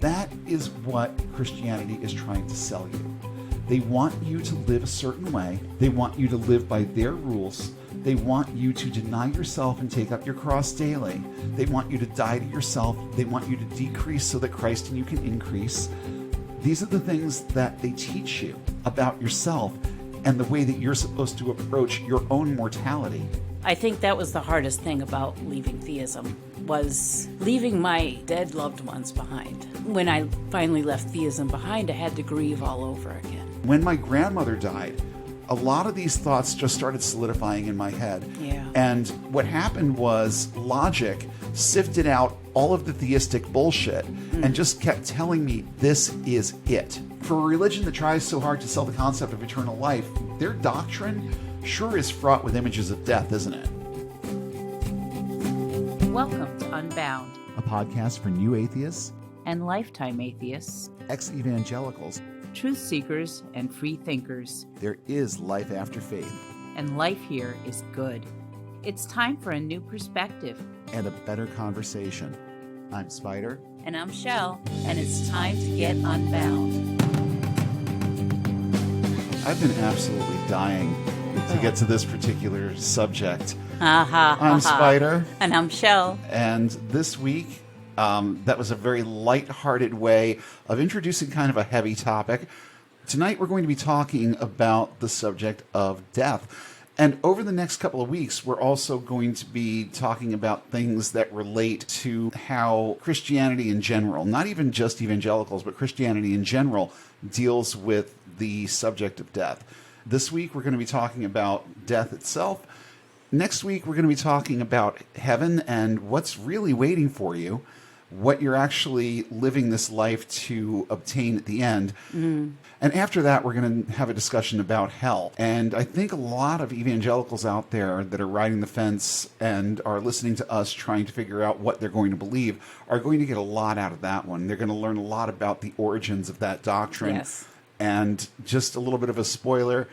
That is what Christianity is trying to sell you. They want you to live a certain way. They want you to live by their rules. They want you to deny yourself and take up your cross daily. They want you to die to yourself. They want you to decrease so that Christ and you can increase. These are the things that they teach you about yourself and the way that you're supposed to approach your own mortality. I think that was the hardest thing about leaving theism, was leaving my dead loved ones behind. When I finally left theism behind, I had to grieve all over again. When my grandmother died, a lot of these thoughts just started solidifying in my head. Yeah. And what happened was logic sifted out all of the theistic bullshit and just kept telling me this is it. For a religion that tries so hard to sell the concept of eternal life, their doctrine sure is fraught with images of death, isn't it? Welcome to Unbound, A podcast for new atheists, and lifetime atheists, ex-evangelicals. truth seekers, and free thinkers. There is life after faith. And life here is good. It's time for a new perspective. And a better conversation. I'm Spider. And I'm Shelle, and it's time to get unbound. I've been absolutely dying to get to this particular subject. I'm Spider. And I'm Shelle. And this week, that was a very light-hearted way of introducing kind of a heavy topic. Tonight we're going to be talking about the subject of death. And over the next couple of weeks, we're also going to be talking about things that relate to how Christianity in general, not even just evangelicals, but Christianity in general, deals with the subject of death. This week we're going to be talking about death itself. Next week we're going to be talking about heaven and what's really waiting for you, what you're actually living this life to obtain at the end. And after that, we're going to have a discussion about hell. And I think a lot of evangelicals out there that are riding the fence and are listening to us trying to figure out what they're going to believe are going to get a lot out of that one. They're going to learn a lot about the origins of that doctrine. Yes. And just a little bit of a spoiler,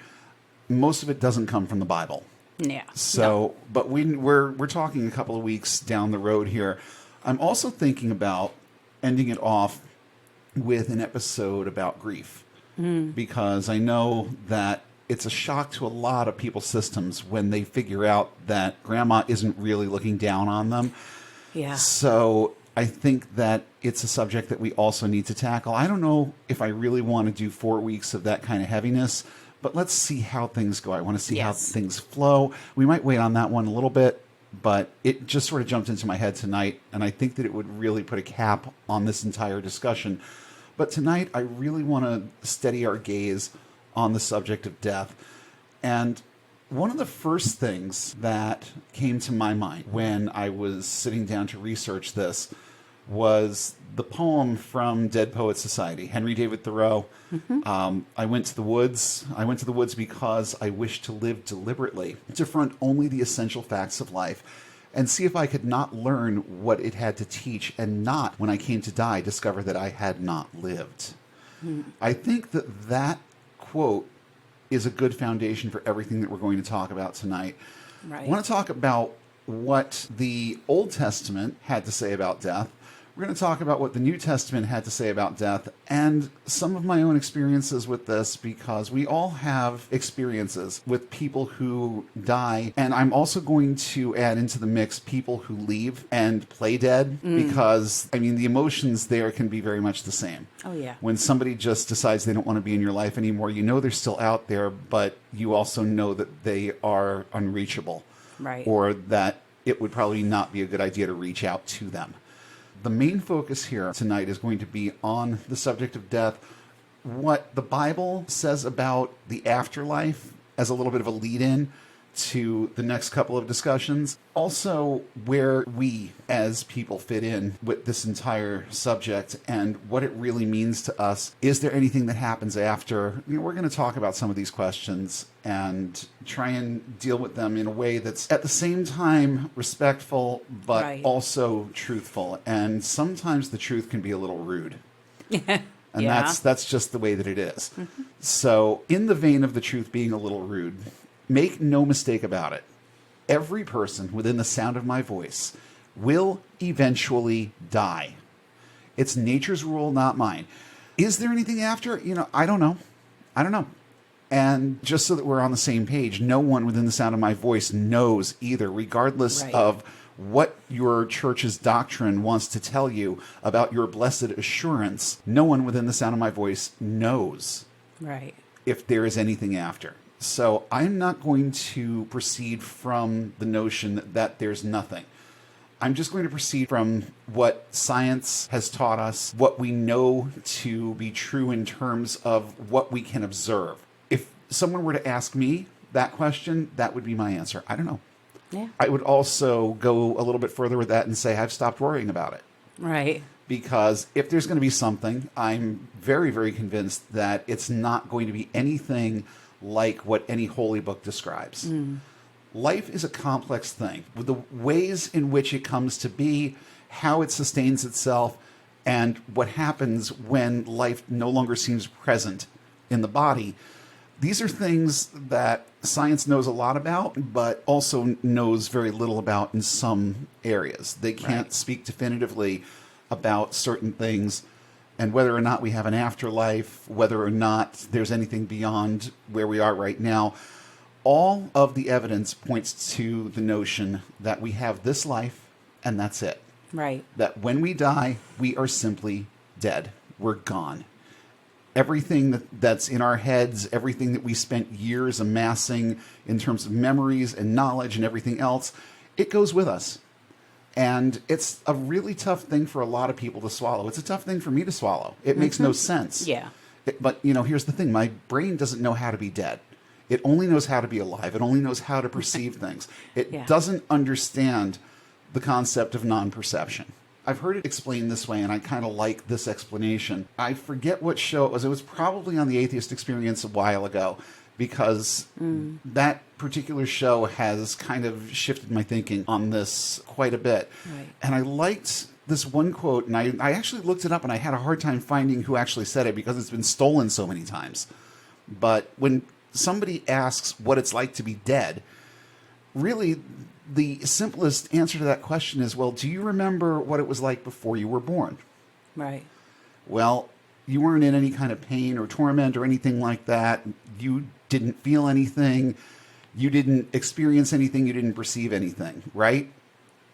most of it doesn't come from the Bible. Yeah. So, but we're talking a couple of weeks down the road here. I'm also thinking about ending it off with an episode about grief, because I know that it's a shock to a lot of people's systems when they figure out that grandma isn't really looking down on them. Yeah. So I think that it's a subject that we also need to tackle. I don't know if I really want to do 4 weeks of that kind of heaviness, but let's see how things go. I want to see how things flow. We might wait on that one a little bit, but it just sort of jumped into my head tonight, and I think that it would really put a cap on this entire discussion. But tonight, I really want to steady our gaze on the subject of death. And one of the first things that came to my mind when I was sitting down to research this was the poem from Dead Poets Society, Henry David Thoreau. I went to the woods. I went to the woods because I wished to live deliberately, to front only the essential facts of life, and see if I could not learn what it had to teach, and not, when I came to die, discover that I had not lived. I think that that quote is a good foundation for everything that we're going to talk about tonight. Right. I want to talk about what the Old Testament had to say about death. We're going to talk about what the New Testament had to say about death, and some of my own experiences with this, because we all have experiences with people who die. And I'm also going to add into the mix people who leave and play dead, because, I mean, the emotions there can be very much the same. Oh, yeah. When somebody just decides they don't want to be in your life anymore, you know they're still out there, but you also know that they are unreachable. Right. Or that it would probably not be a good idea to reach out to them. The main focus here tonight is going to be on the subject of death, what the Bible says about the afterlife as a little bit of a lead-in to the next couple of discussions. Also, where we as people fit in with this entire subject and what it really means to us. Is there anything that happens after? You know, we're going to talk about some of these questions and try and deal with them in a way that's at the same time respectful, but also truthful. And sometimes the truth can be a little rude. And that's just the way that it is. So in the vein of the truth being a little rude, make no mistake about it. Every person within the sound of my voice will eventually die. It's nature's rule, not mine. Is there anything after? I don't know. I don't know. And just so that we're on the same page, no one within the sound of my voice knows either, regardless Right. of what your church's doctrine wants to tell you about your blessed assurance. No one within the sound of my voice knows Right. if there is anything after. So I'm not going to proceed from the notion that there's nothing. I'm just going to proceed from what science has taught us, what we know to be true in terms of what we can observe. If someone were to ask me that question, that would be my answer. I don't know. Yeah. I would also go a little bit further with that and say I've stopped worrying about it. Right. Because if there's going to be something, I'm very, very convinced that it's not going to be anything like what any holy book describes. Life is a complex thing with the ways in which it comes to be, how it sustains itself, and what happens when life no longer seems present in the body. These are things that science knows a lot about, but also knows very little about in some areas. They can't speak definitively about certain things, and whether or not we have an afterlife, whether or not there's anything beyond where we are right now. All of the evidence points to the notion that we have this life and that's it. Right. That when we die, we are simply dead. We're gone. Everything that's in our heads, everything that we spent years amassing in terms of memories and knowledge and everything else, it goes with us. And it's a really tough thing for a lot of people to swallow. It's a tough thing for me to swallow. It makes no sense. Yeah. But, here's the thing. My brain doesn't know how to be dead. It only knows how to be alive. It only knows how to perceive things. It doesn't understand the concept of non-perception. I've heard it explained this way, and I kind of like this explanation. I forget what show it was. It was probably on the Atheist Experience a while ago, because that particular show has kind of shifted my thinking on this quite a bit. Right. And I liked this one quote, and I actually looked it up, and I had a hard time finding who actually said it because it's been stolen so many times. But when somebody asks what it's like to be dead, really the simplest answer to that question is, well, do you remember what it was like before you were born? Right. Well, you weren't in any kind of pain or torment or anything like that. You didn't feel anything. You didn't experience anything. You didn't perceive anything, right?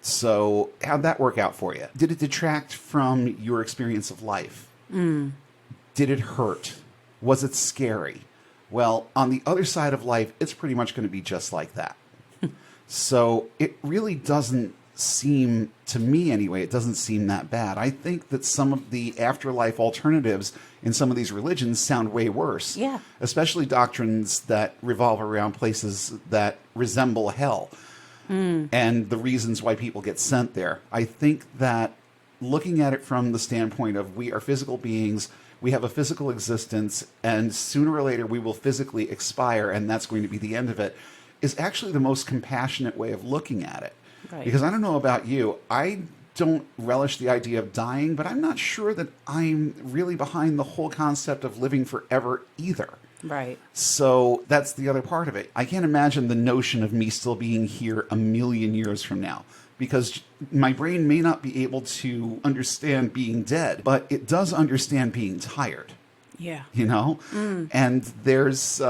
So how'd that work out for you? Did it detract from your experience of life? Did it hurt? Was it scary? Well, on the other side of life, it's pretty much going to be just like that. So it really doesn't seem, to me anyway, it doesn't seem that bad. I think that some of the afterlife alternatives in some of these religions sound way worse. Yeah. Especially doctrines that revolve around places that resemble hell and the reasons why people get sent there. I think that looking at it from the standpoint of we are physical beings, we have a physical existence, and sooner or later we will physically expire, and that's going to be the end of it, is actually the most compassionate way of looking at it. Right. Because I don't know about you, I don't relish the idea of dying, but I'm not sure that I'm really behind the whole concept of living forever either. Right. So that's the other part of it. I can't imagine the notion of me still being here a million years from now, because my brain may not be able to understand being dead, but it does understand being tired. Yeah. And there's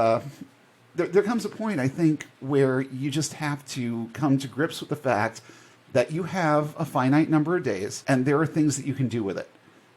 there comes a point, I think, where you just have to come to grips with the fact that you have a finite number of days and there are things that you can do with it.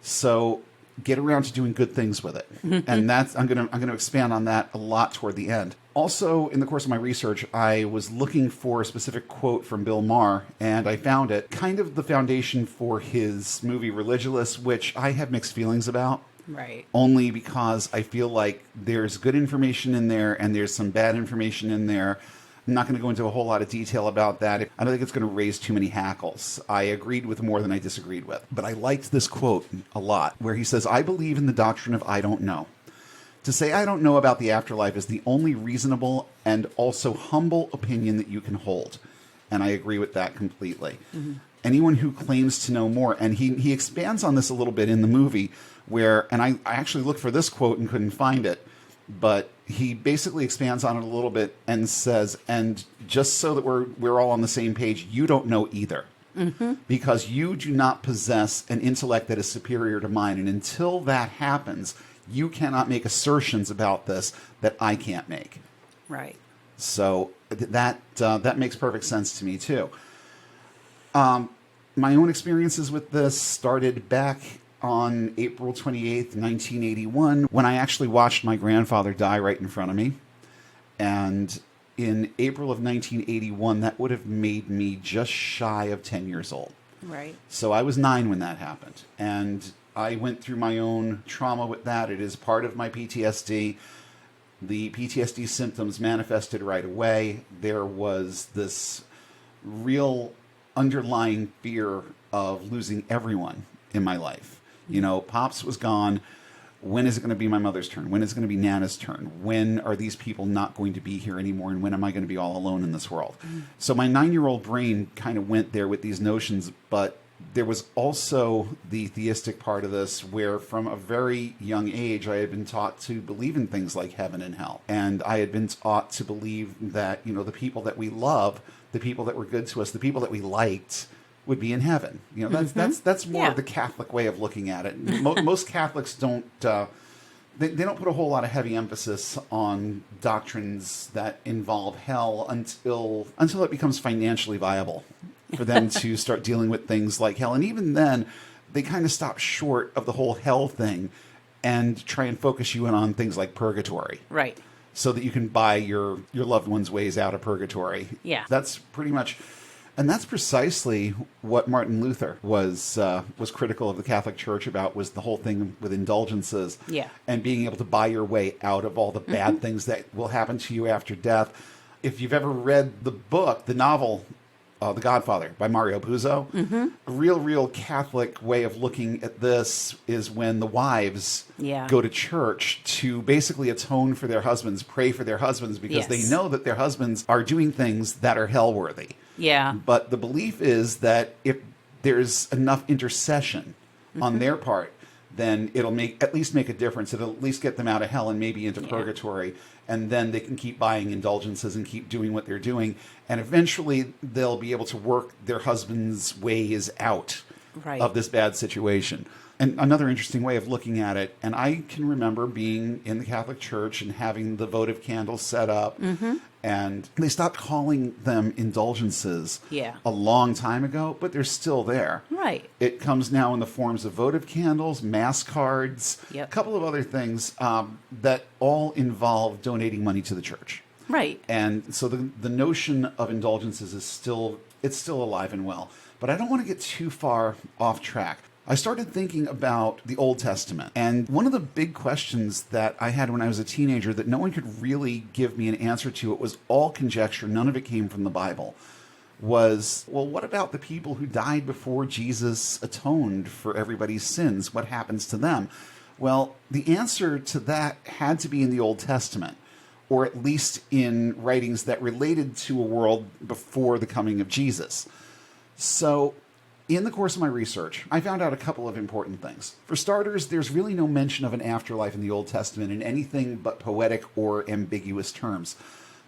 So get around to doing good things with it. And that's I'm going to expand on that a lot toward the end. Also, in the course of my research, I was looking for a specific quote from Bill Maher, and I found it. Kind of the foundation for his movie Religulous, which I have mixed feelings about. Right. Only because I feel like there's good information in there and there's some bad information in there. I'm not going to go into a whole lot of detail about that. I don't think it's going to raise too many hackles. I agreed with more than I disagreed with. But I liked this quote a lot, where he says, "I believe in the doctrine of I don't know. To say I don't know about the afterlife is the only reasonable and also humble opinion that you can hold." And I agree with that completely. Anyone who claims to know more, and he expands on this a little bit in the movie, where, and I actually looked for this quote and couldn't find it, but he basically expands on it a little bit and says, and just so that we're all on the same page, you don't know either. because you do not possess an intellect that is superior to mine. And until that happens, you cannot make assertions about this that I can't make. Right. So that makes perfect sense to me, too. My own experiences with this started back on April 28th, 1981, when I actually watched my grandfather die right in front of me. And in April of 1981, that would have made me just shy of 10 years old. Right. So I was 9 when that happened. And I went through my own trauma with that. It is part of my PTSD. The PTSD symptoms manifested right away. There was this real underlying fear of losing everyone in my life. You know, Pops was gone. When is it going to be my mother's turn? When is it going to be Nana's turn? When are these people not going to be here anymore? And when am I going to be all alone in this world? So my 9-year-old brain kind of went there with these notions, but there was also the theistic part of this where from a very young age, I had been taught to believe in things like heaven and hell. And I had been taught to believe that, you know, the people that we love, the people that were good to us, the people that we liked would be in heaven. You know, that's more of the Catholic way of looking at it. Most Catholics don't, they don't put a whole lot of heavy emphasis on doctrines that involve hell until it becomes financially viable for them to start dealing with things like hell. And even then, they kind of stop short of the whole hell thing and try and focus you in on things like purgatory. Right. So that you can buy your loved one's ways out of purgatory. Yeah. That's pretty much, and that's precisely what Martin Luther was critical of the Catholic Church about, was the whole thing with indulgences. Yeah. And being able to buy your way out of all the bad things that will happen to you after death. If you've ever read the book, the novel, The Godfather by Mario Puzo, a real Catholic way of looking at this is when the wives go to church to basically atone for their husbands, pray for their husbands, because they know that their husbands are doing things that are hell-worthy. Yeah. But the belief is that if there's enough intercession on their part, then it'll at least make a difference. It'll at least get them out of hell and maybe into purgatory. And then they can keep buying indulgences and keep doing what they're doing. And eventually they'll be able to work their husband's ways out of this bad situation. And another interesting way of looking at it, and I can remember being in the Catholic Church and having the votive candles set up, and they stopped calling them indulgences a long time ago, but they're still there. Right. It comes now in the forms of votive candles, mass cards, a couple of other things that all involve donating money to the church. Right. And so the notion of indulgences is still alive and well. But I don't want to get too far off track. I started thinking about the Old Testament. And one of the big questions that I had when I was a teenager that no one could really give me an answer to, it was all conjecture, none of it came from the Bible, was, well, what about the people who died before Jesus atoned for everybody's sins? What happens to them? Well, the answer to that had to be in the Old Testament, or at least in writings that related to a world before the coming of Jesus. So in the course of my research, I found out a couple of important things. For starters, there's really no mention of an afterlife in the Old Testament in anything but poetic or ambiguous terms.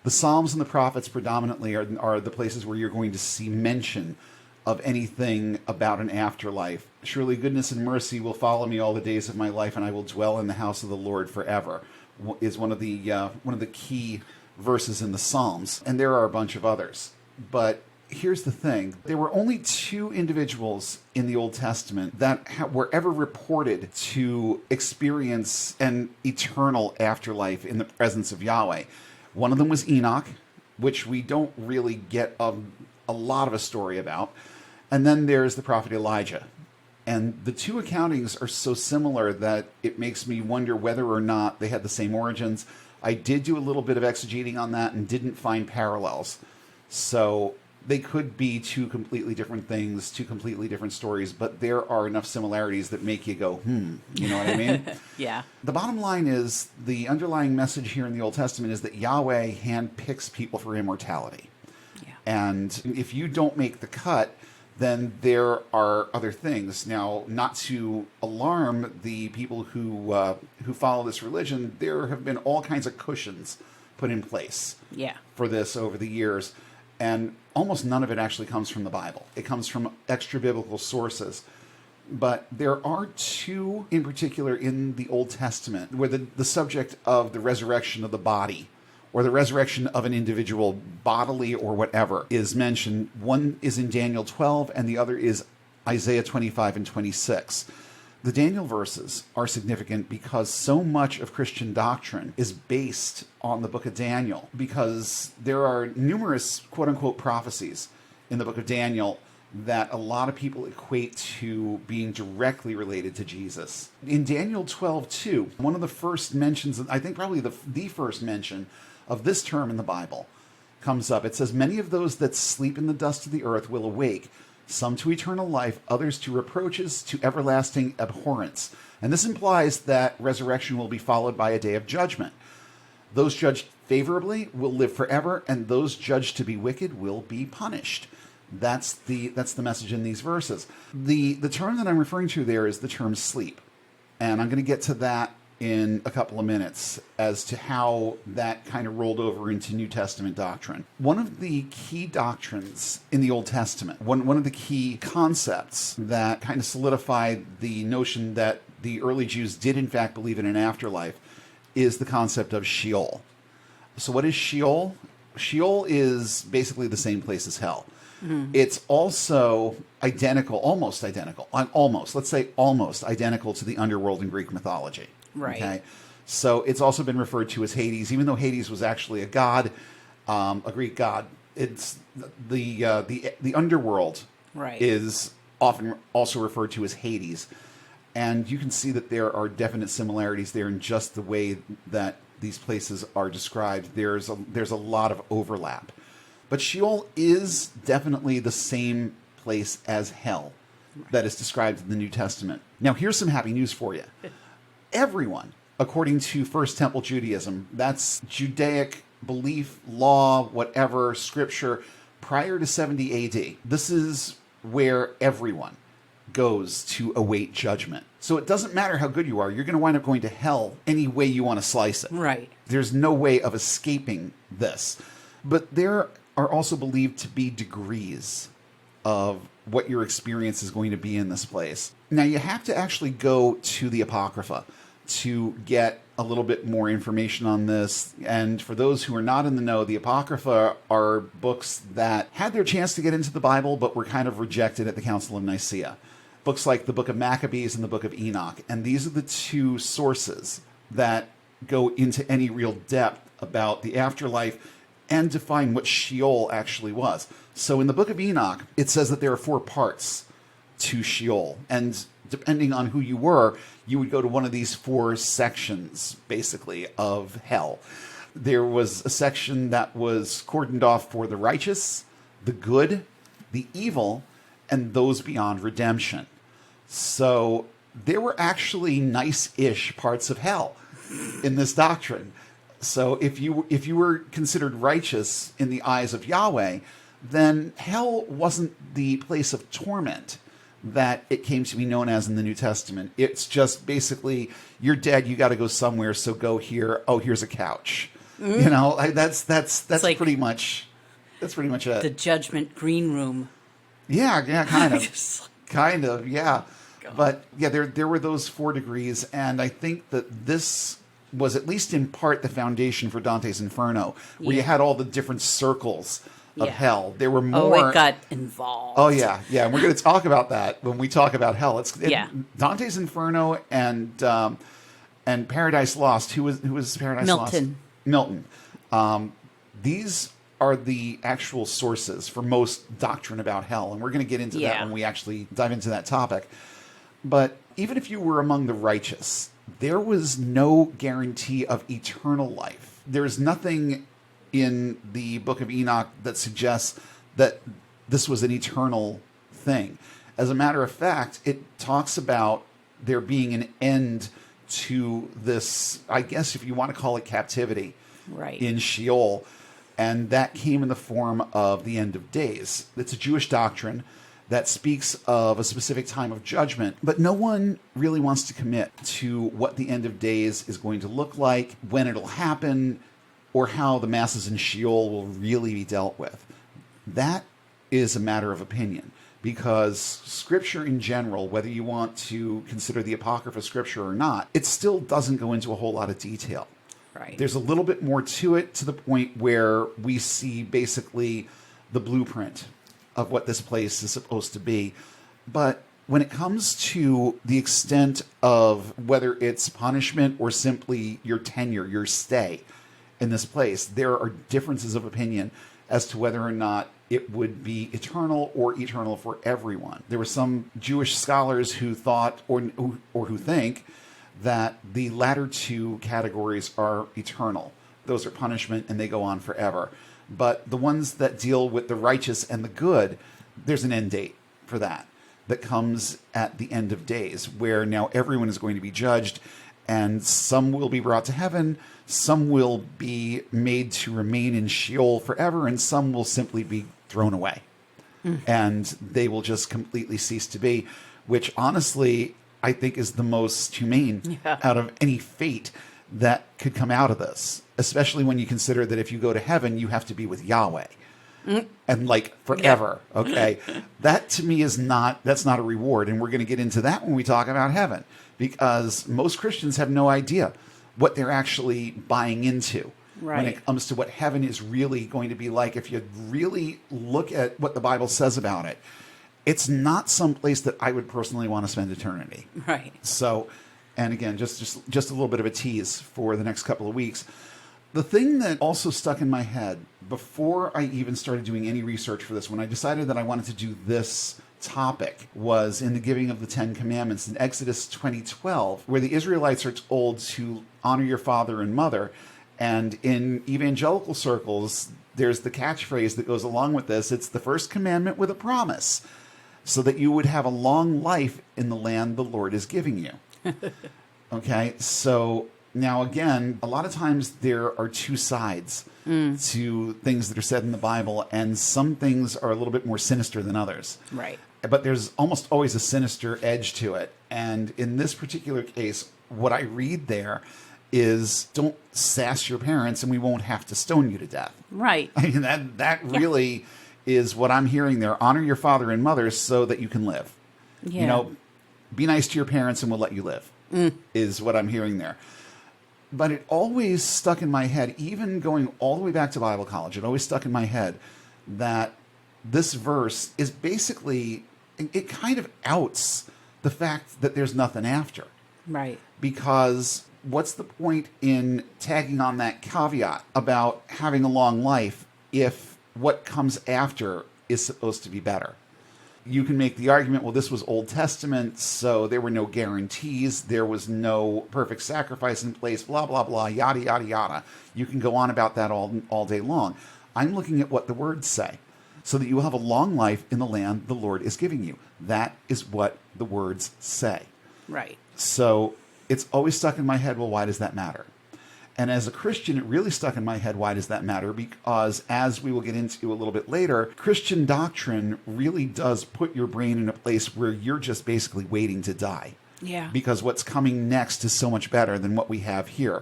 The Psalms and the prophets predominantly are the places where you're going to see mention of anything about an afterlife. Surely goodness and mercy will follow me all the days of my life, and I will dwell in the house of the Lord forever, is one of the key verses in the Psalms. And there are a bunch of others. But here's the thing. There were only 2 individuals in the Old Testament that were ever reported to experience an eternal afterlife in the presence of Yahweh. One of them was Enoch, which we don't really get a lot of a story about. And then there's the prophet Elijah. And the 2 accountings are so similar that it makes me wonder whether or not they had the same origins. I did do a little bit of exegeting on that and didn't find parallels. So they could be 2 completely different things, 2 completely different stories, but there are enough similarities that make you go, you know what I mean? Yeah. The bottom line is, the underlying message here in the Old Testament is that Yahweh handpicks people for immortality. Yeah. And if you don't make the cut, then there are other things. Now, not to alarm the people who follow this religion, there have been all kinds of cushions put in place for this over the years. And almost none of it actually comes from the Bible. It comes from extra biblical sources. But there are two in particular in the Old Testament where the subject of the resurrection of the body or the resurrection of an individual bodily or whatever is mentioned. One is in Daniel 12 and the other is Isaiah 25 and 26. The Daniel verses are significant because so much of Christian doctrine is based on the book of Daniel, because there are numerous quote-unquote prophecies in the book of Daniel that a lot of people equate to being directly related to Jesus. In Daniel 12:2, one of the first mentions, I think probably the first mention of this term in the Bible comes up. It says, "Many of those that sleep in the dust of the earth will awake, some to eternal life, others to reproaches, to everlasting abhorrence." And this implies that resurrection will be followed by a day of judgment. Those judged favorably will live forever, and those judged to be wicked will be punished. That's the message in these verses. The term that I'm referring to there is the term sleep. And I'm going to get to that in a couple of minutes as to how that kind of rolled over into New Testament doctrine. One of the key doctrines in the Old Testament, one of the key concepts that kind of solidified the notion that the early Jews did in fact believe in an afterlife, is the concept of Sheol. So what is Sheol? Sheol is basically the same place as hell. Mm-hmm. It's also almost identical to the underworld in Greek mythology. Right. Okay. So it's also been referred to as Hades, even though Hades was actually a god, a Greek god. It's the underworld right. is often also referred to as Hades, and you can see that there are definite similarities there in just the way that these places are described. There's a lot of overlap. But Sheol is definitely the same place as hell that is described in the New Testament. Now, here's some happy news for you. Everyone, according to First Temple Judaism, that's Judaic belief, law, whatever, scripture, prior to 70 AD, this is where everyone goes to await judgment. So it doesn't matter how good you are, you're going to wind up going to hell any way you want to slice it. Right. There's no way of escaping this. But there are also believed to be degrees of what your experience is going to be in this place. Now, you have to actually go to the Apocrypha to get a little bit more information on this. And for those who are not in the know, the Apocrypha are books that had their chance to get into the Bible, but were kind of rejected at the Council of Nicaea. Books like the Book of Maccabees and the Book of Enoch. And these are the two sources that go into any real depth about the afterlife and define what Sheol actually was. So in the Book of Enoch, it says that there are 4 parts to Sheol. And depending on who you were, you would go to one of these 4 sections, basically, of hell. There was a section that was cordoned off for the righteous, the good, the evil, and those beyond redemption. So there were actually nice-ish parts of hell in this doctrine. So if you were considered righteous in the eyes of Yahweh, then hell wasn't the place of torment that it came to be known as in the New Testament. It's just basically, you're dead, you got to go somewhere, so go here. Oh, here's a couch. Mm. You know, that's like pretty much it. The judgment green room. Yeah, kind of, yeah. God. But yeah, there were those 4 degrees, and I think that this was at least in part the foundation for Dante's Inferno, where you had all the different circles of hell. There were more. Oh, it got involved. Oh yeah, and we're going to talk about that when we talk about hell. Dante's Inferno and Paradise Lost. Who was Paradise Lost? Milton. These are the actual sources for most doctrine about hell, and we're going to get into that when we actually dive into that topic. But even if you were among the righteous, there was no guarantee of eternal life. There's nothing in the Book of Enoch that suggests that this was an eternal thing. As a matter of fact, it talks about there being an end to this, I guess if you want to call it captivity, right, in Sheol. And that came in the form of the end of days. It's a Jewish doctrine that speaks of a specific time of judgment, but no one really wants to commit to what the end of days is going to look like, when it'll happen, or how the masses in Sheol will really be dealt with. that is a matter of opinion. Because Scripture in general, whether you want to consider the Apocrypha Scripture or not, it still doesn't go into a whole lot of detail. Right. There's a little bit more to it, to the point where we see basically the blueprint of what this place is supposed to be. But when it comes to the extent of whether it's punishment or simply your tenure, your stay in this place, there are differences of opinion as to whether or not it would be eternal or eternal for everyone. There were some Jewish scholars who thought or who think that the latter two categories are eternal. Those are punishment and they go on forever. But the ones that deal with the righteous and the good, there's an end date for that comes at the end of days, where now everyone is going to be judged, and some will be brought to heaven, some will be made to remain in Sheol forever, and some will simply be thrown away. And they will just completely cease to be, which honestly I think is the most humane out of any fate that could come out of this, especially when you consider that if you go to heaven, you have to be with Yahweh. And like forever, okay? That to me that's not a reward. And we're going to get into that when we talk about heaven, because most Christians have no idea what they're actually buying into when it comes to what heaven is really going to be like. If you really look at what the Bible says about it, it's not some place that I would personally want to spend eternity. Right. So, and again, just a little bit of a tease for the next couple of weeks. The thing that also stuck in my head before I even started doing any research for this, when I decided that I wanted to do this topic, was in the giving of the Ten Commandments in Exodus 20:12, where the Israelites are told to honor your father and mother. And in evangelical circles, there's the catchphrase that goes along with this. It's the first commandment with a promise, so that you would have a long life in the land the Lord is giving you. Okay, so now again, a lot of times there are two sides to things that are said in the Bible, and some things are a little bit more sinister than others. Right. But there's almost always a sinister edge to it. And in this particular case, what I read there is, don't sass your parents and we won't have to stone you to death. Right. I mean, that really is what I'm hearing there. Honor your father and mother so that you can live. Yeah. You know, be nice to your parents and we'll let you live, is what I'm hearing there. But it always stuck in my head, even going all the way back to Bible college, it always stuck in my head that this verse is basically, it kind of outs the fact that there's nothing after. Right. Because what's the point in tagging on that caveat about having a long life if what comes after is supposed to be better? You can make the argument, well, this was Old Testament, so there were no guarantees, there was no perfect sacrifice in place, blah, blah, blah, yada, yada, yada. You can go on about that all day long. I'm looking at what the words say, so that you will have a long life in the land the Lord is giving you. That is what the words say. Right. So it's always stuck in my head, well, why does that matter? And as a Christian, it really stuck in my head, why does that matter? Because as we will get into a little bit later, Christian doctrine really does put your brain in a place where you're just basically waiting to die. Yeah. Because what's coming next is so much better than what we have here.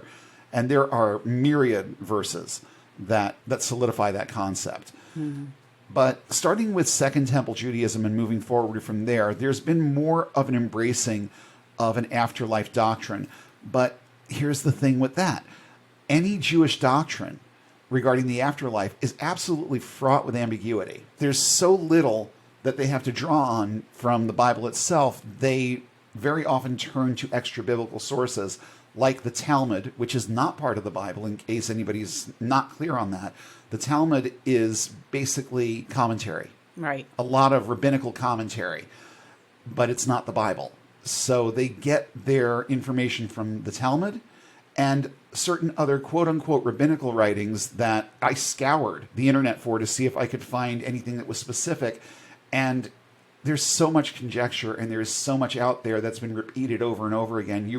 And there are myriad verses that solidify that concept. Mm-hmm. But starting with Second Temple Judaism and moving forward from there, there's been more of an embracing of an afterlife doctrine. But here's the thing with that. Any Jewish doctrine regarding the afterlife is absolutely fraught with ambiguity. There's so little that they have to draw on from the Bible itself. They very often turn to extra biblical sources like the Talmud, which is not part of the Bible, in case anybody's not clear on that. The Talmud is basically commentary. Right. A lot of rabbinical commentary, but it's not the Bible. So they get their information from the Talmud and certain other quote-unquote rabbinical writings that I scoured the internet for to see if I could find anything that was specific. And there's so much conjecture and there's so much out there that's been repeated over and over again.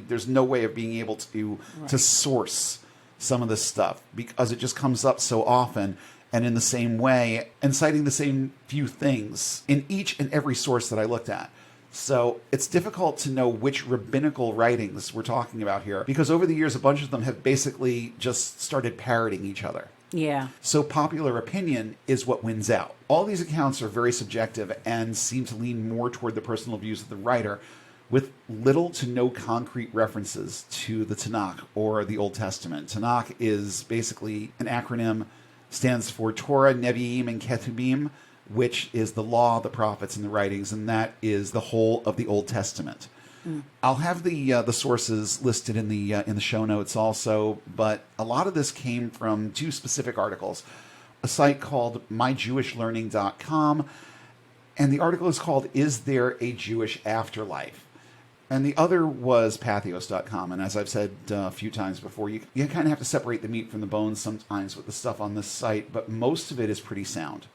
There's no way of being able to source some of this stuff because it just comes up so often and in the same way and citing the same few things in each and every source that I looked at. So it's difficult to know which rabbinical writings we're talking about here because over the years, a bunch of them have basically just started parroting each other. Yeah. So popular opinion is what wins out. All these accounts are very subjective and seem to lean more toward the personal views of the writer, with little to no concrete references to the Tanakh or the Old Testament. Tanakh is basically an acronym, stands for Torah, Nevi'im, and Ketubim, which is the law, the prophets, and the writings, and that is the whole of the Old Testament. I'll have the sources listed in the show notes also, but a lot of this came from two specific articles. A site called myjewishlearning.com, and the article is called "Is There a Jewish Afterlife?" And the other was pathos.com. And as I've said a few times before, you kind of have to separate the meat from the bones sometimes with the stuff on this site, but most of it is pretty sound.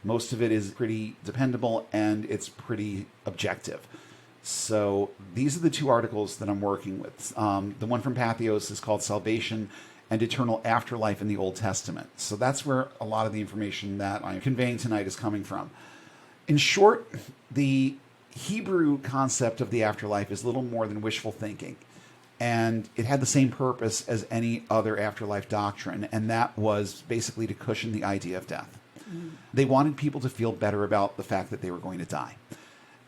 Most of it is pretty dependable, and it's pretty objective. So these are the two articles that I'm working with. The one from Pathos is called Salvation and Eternal Afterlife in the Old Testament. So that's where a lot of the information that I'm conveying tonight is coming from. In short, the Hebrew concept of the afterlife is little more than wishful thinking. And it had the same purpose as any other afterlife doctrine, and that was basically to cushion the idea of death. They wanted people to feel better about the fact that they were going to die.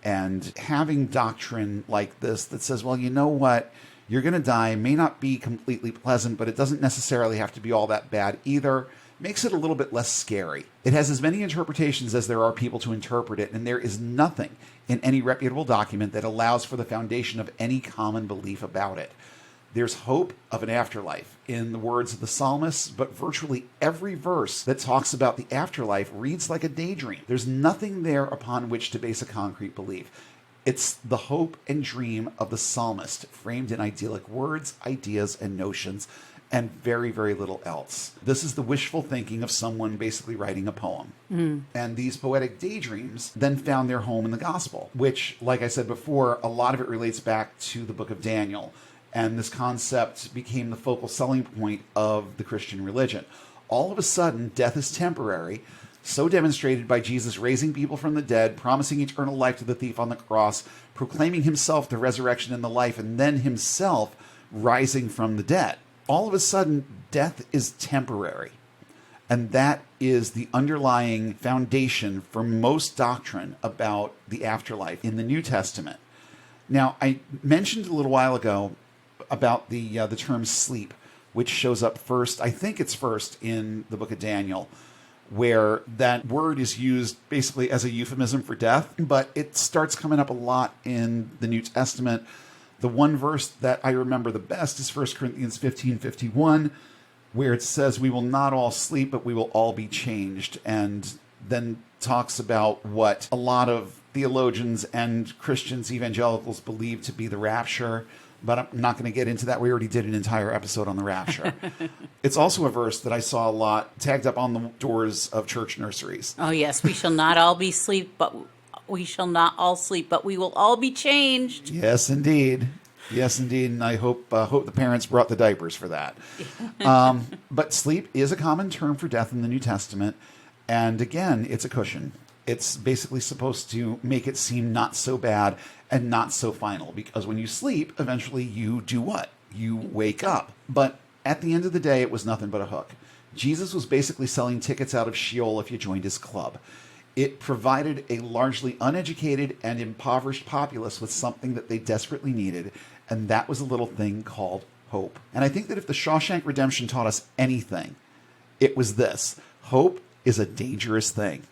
And having doctrine like this that says, well, you know what, you're going to die, may not be completely pleasant, but it doesn't necessarily have to be all that bad either, makes it a little bit less scary. It has as many interpretations as there are people to interpret it, and there is nothing in any reputable document that allows for the foundation of any common belief about it. There's hope of an afterlife in the words of the psalmists, but virtually every verse that talks about the afterlife reads like a daydream. There's nothing there upon which to base a concrete belief. It's the hope and dream of the psalmist, framed in idyllic words, ideas, and notions, and very, very little else. This is the wishful thinking of someone basically writing a poem. And these poetic daydreams then found their home in the gospel, which, like I said before, a lot of it relates back to the book of Daniel. And this concept became the focal selling point of the Christian religion. All of a sudden, death is temporary, so demonstrated by Jesus raising people from the dead, promising eternal life to the thief on the cross, proclaiming himself the resurrection and the life, and then himself rising from the dead. All of a sudden, death is temporary. And that is the underlying foundation for most doctrine about the afterlife in the New Testament. Now, I mentioned a little while ago about the term sleep, which shows up first, I think it's first in the book of Daniel, where that word is used basically as a euphemism for death, but it starts coming up a lot in the New Testament. The one verse that I remember the best is 1 Corinthians 15:51, where it says, we will not all sleep, but we will all be changed, and then talks about what a lot of theologians and Christians, evangelicals, believe to be the rapture. But I'm not going to get into that. We already did an entire episode on the rapture. It's also a verse that I saw a lot tagged up on the doors of church nurseries. Oh, yes. We shall not all be sleep, but we shall not all sleep, but we will all be changed. Yes, indeed. Yes, indeed. And I hope the parents brought the diapers for that. But sleep is a common term for death in the New Testament. And again, it's a cushion. It's basically supposed to make it seem not so bad and not so final, because when you sleep, eventually you do what? You wake up. But at the end of the day, it was nothing but a hook. Jesus was basically selling tickets out of Sheol if you joined his club. It provided a largely uneducated and impoverished populace with something that they desperately needed, and that was a little thing called hope. And I think that if the Shawshank Redemption taught us anything, it was this. Hope is a dangerous thing.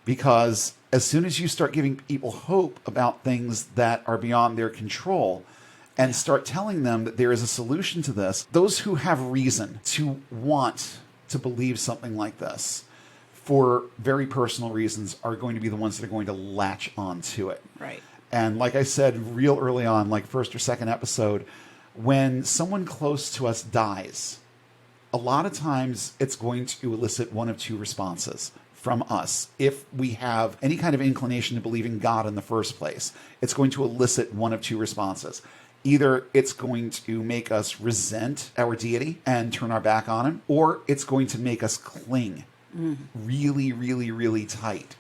Because as soon as you start giving people hope about things that are beyond their control and start telling them that there is a solution to this, those who have reason to want to believe something like this for very personal reasons are going to be the ones that are going to latch on to it. Right. And like I said real early on, like first or second episode, when someone close to us dies, a lot of times it's going to elicit one of two responses from us. If we have any kind of inclination to believe in God in the first place, it's going to elicit one of two responses. Either it's going to make us resent our deity and turn our back on him, or it's going to make us cling really, really, really tight.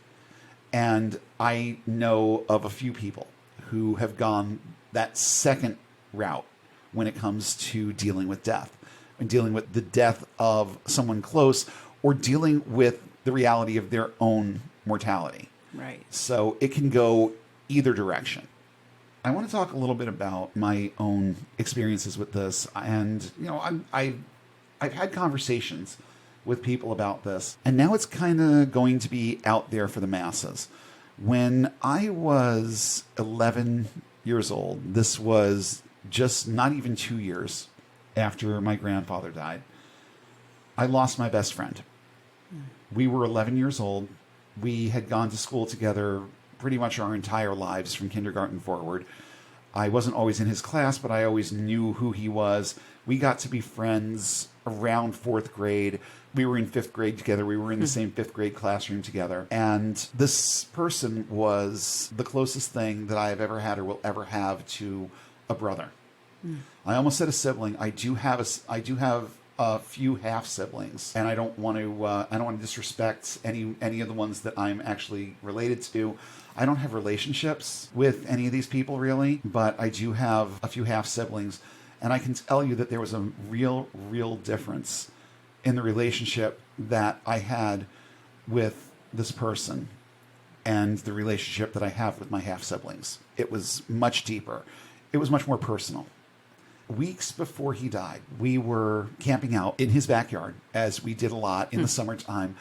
And I know of a few people who have gone that second route when it comes to dealing with death. and dealing with the death of someone close, or dealing with the reality of their own mortality. Right. So it can go either direction. I want to talk a little bit about my own experiences with this. And, I've had conversations with people about this, and now it's kind of going to be out there for the masses. When I was 11 years old, this was just not even 2 years after my grandfather died, I lost my best friend. We were 11 years old. We had gone to school together pretty much our entire lives from kindergarten forward. I wasn't always in his class, but I always knew who he was. We got to be friends around fourth grade. We were in fifth grade together. We were in the same fifth grade classroom together. And this person was the closest thing that I have ever had or will ever have to a brother. I almost said a sibling. I do have a few half siblings, and I don't want to disrespect any of the ones that I'm actually related to. I don't have relationships with any of these people really, but I do have a few half siblings, and I can tell you that there was a real difference in the relationship that I had with this person and the relationship that I have with my half siblings. It was much deeper. It was much more personal. Weeks before he died, we were camping out in his backyard, as we did a lot in the summertime.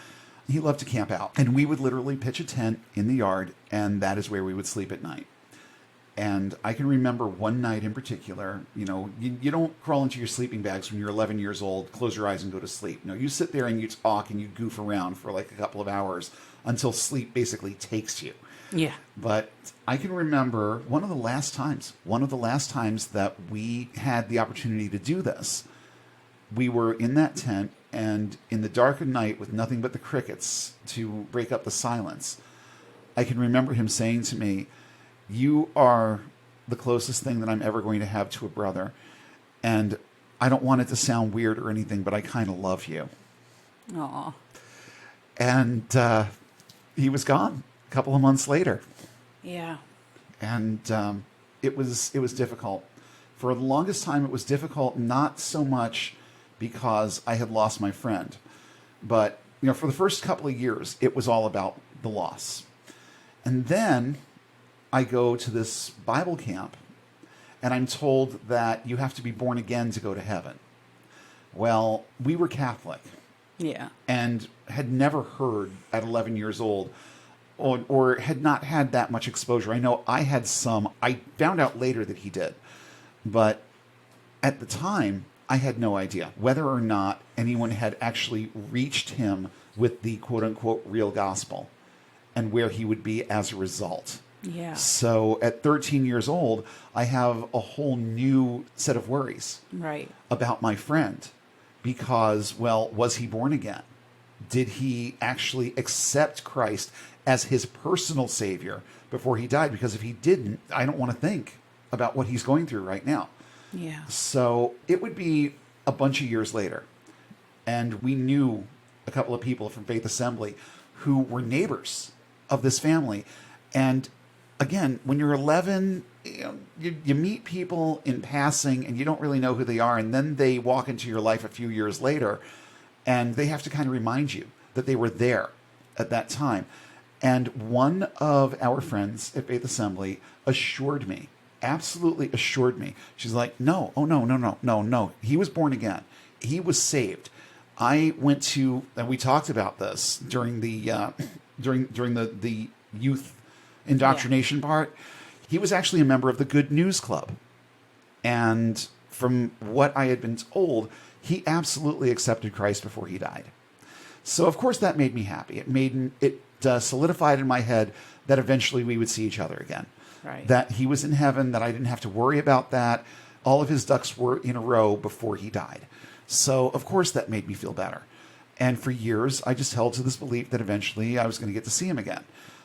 He loved to camp out, and we would literally pitch a tent in the yard, and that is where we would sleep at night. And I can remember one night in particular, you don't crawl into your sleeping bags when you're 11 years old, close your eyes and go to sleep. No, you sit there and you talk and you goof around for like a couple of hours until sleep basically takes you. Yeah. But I can remember one of the last times that we had the opportunity to do this. We were in that tent, and in the dark of night with nothing but the crickets to break up the silence, I can remember him saying to me, "You are the closest thing that I'm ever going to have to a brother. And I don't want it to sound weird or anything, but I kind of love you." Aw. And he was gone a couple of months later. Yeah. And it was difficult. For the longest time, it was difficult, not so much because I had lost my friend, but for the first couple of years, it was all about the loss. And then I go to this Bible camp, and I'm told that you have to be born again to go to heaven. Well, we were Catholic. Yeah. And had never heard at 11 years old, or had not had that much exposure. I know I had some. I found out later that he did. But at the time, I had no idea whether or not anyone had actually reached him with the quote-unquote real gospel and where he would be as a result. Yeah. So at 13 years old, I have a whole new set of worries Right. about my friend because, well, was he born again? Did he actually accept Christ as his personal savior before he died? Because if he didn't, I don't want to think about what he's going through right now. Yeah. So it would be a bunch of years later, and we knew a couple of people from Faith Assembly who were neighbors of this family. And again, when you're 11, you meet people in passing and you don't really know who they are, and then they walk into your life a few years later, and they have to kind of remind you that they were there at that time. And one of our friends at Faith Assembly assured me, absolutely assured me. She's like, no, he was born again. He was saved. I went to, and we talked about this during the during the youth indoctrination part. He was actually a member of the Good News Club. And from what I had been told, he absolutely accepted Christ before he died. So of course that made me happy. It solidified in my head that eventually we would see each other again. Right. That he was in heaven, that I didn't have to worry about that. All of his ducks were in a row before he died. So, of course, that made me feel better. And for years, I just held to this belief that eventually I was going to get to see him again.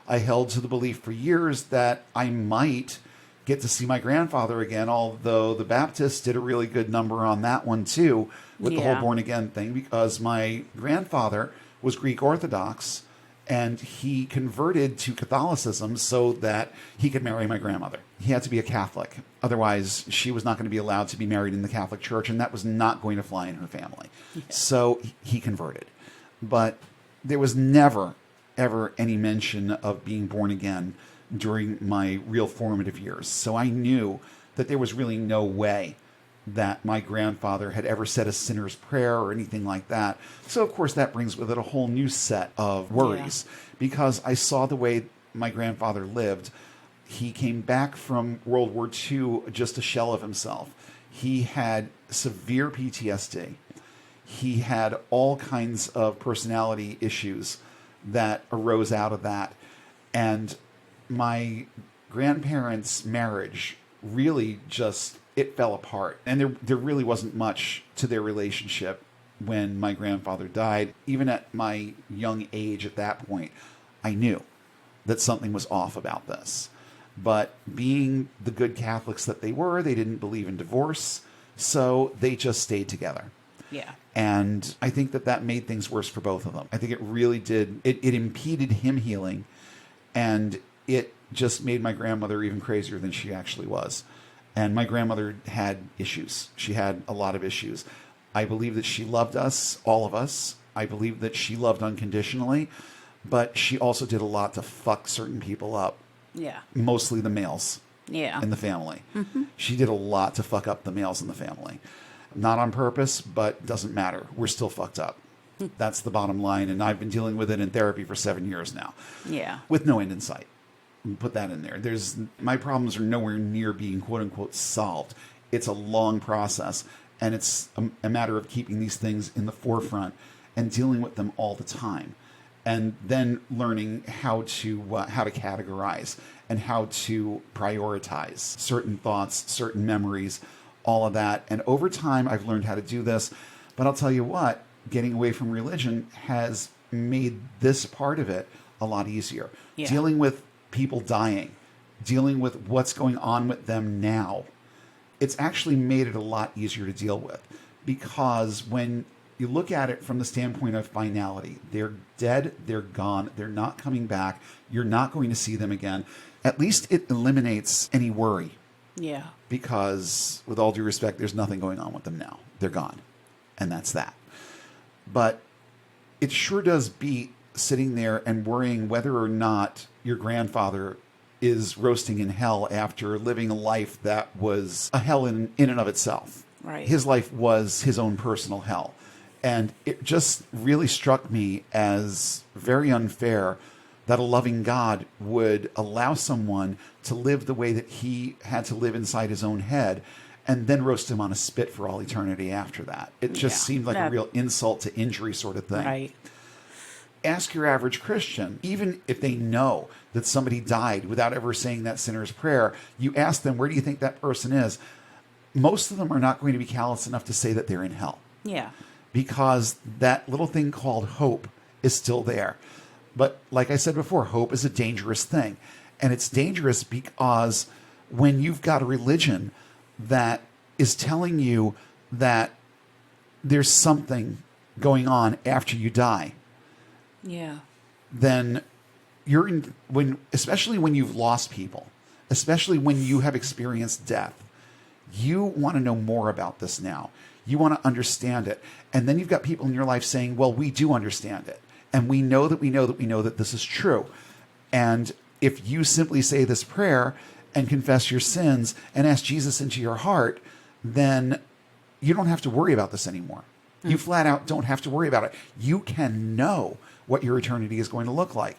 I held to the belief for years that I might get to see my grandfather again, although the Baptists did a really good number on that one, too, with the whole born-again thing, because my grandfather was Greek Orthodox, And he converted to Catholicism so that he could marry my grandmother. He had to be a Catholic. Otherwise, she was not going to be allowed to be married in the Catholic Church, and that was not going to fly in her family. Yeah. So he converted. But there was never, ever any mention of being born again during my real formative years. So I knew that there was really no way that my grandfather had ever said a sinner's prayer or anything like that. So, of course, that brings with it a whole new set of worries because I saw the way my grandfather lived. He came back from World War II just a shell of himself. He had severe PTSD. He had all kinds of personality issues that arose out of that. And my grandparents' marriage really just, it fell apart. And there really wasn't much to their relationship when my grandfather died. Even at my young age at that point, I knew that something was off about this. But being the good Catholics that they were, they didn't believe in divorce, so they just stayed together. Yeah. And I think that made things worse for both of them. I think it really did. It impeded him healing, and it just made my grandmother even crazier than she actually was. And my grandmother had issues. She had a lot of issues. I believe that she loved us, all of us. I believe that she loved unconditionally, but she also did a lot to fuck certain people up. Yeah. Mostly the males in the family. Mm-hmm. She did a lot to fuck up the males in the family. Not on purpose, but doesn't matter. We're still fucked up. That's the bottom line. And I've been dealing with it in therapy for 7 years now. Yeah. With no end in sight. Put that in there. My problems are nowhere near being quote unquote solved. It's a long process, and it's a matter of keeping these things in the forefront and dealing with them all the time, and then learning how to categorize and how to prioritize certain thoughts, certain memories, all of that. And over time, I've learned how to do this. But I'll tell you what, getting away from religion has made this part of it a lot easier. Yeah. Dealing with people dying, dealing with what's going on with them now, it's actually made it a lot easier to deal with, because when you look at it from the standpoint of finality, they're dead, they're gone, they're not coming back, you're not going to see them again. At least it eliminates any worry. Yeah. Because with all due respect, there's nothing going on with them now. They're gone. And that's that. But it sure does beat sitting there and worrying whether or not your grandfather is roasting in hell after living a life that was a hell in and of itself. Right. His life was his own personal hell. And it just really struck me as very unfair that a loving God would allow someone to live the way that he had to live inside his own head and then roast him on a spit for all eternity after that. It just seemed like a real insult to injury sort of thing. Right. Ask your average Christian, even if they know that somebody died without ever saying that sinner's prayer, you ask them, where do you think that person is? Most of them are not going to be callous enough to say that they're in hell. Yeah. Because that little thing called hope is still there. But like I said before, hope is a dangerous thing. And it's dangerous because when you've got a religion that is telling you that there's something going on after you die, then you're especially when you've lost people, especially when you have experienced death, you want to know more about this now. You want to understand it. And then you've got people in your life saying, well, we do understand it. And we know that this is true. And if you simply say this prayer and confess your sins and ask Jesus into your heart, then you don't have to worry about this anymore. Mm. You flat out don't have to worry about it. You can know what your eternity is going to look like.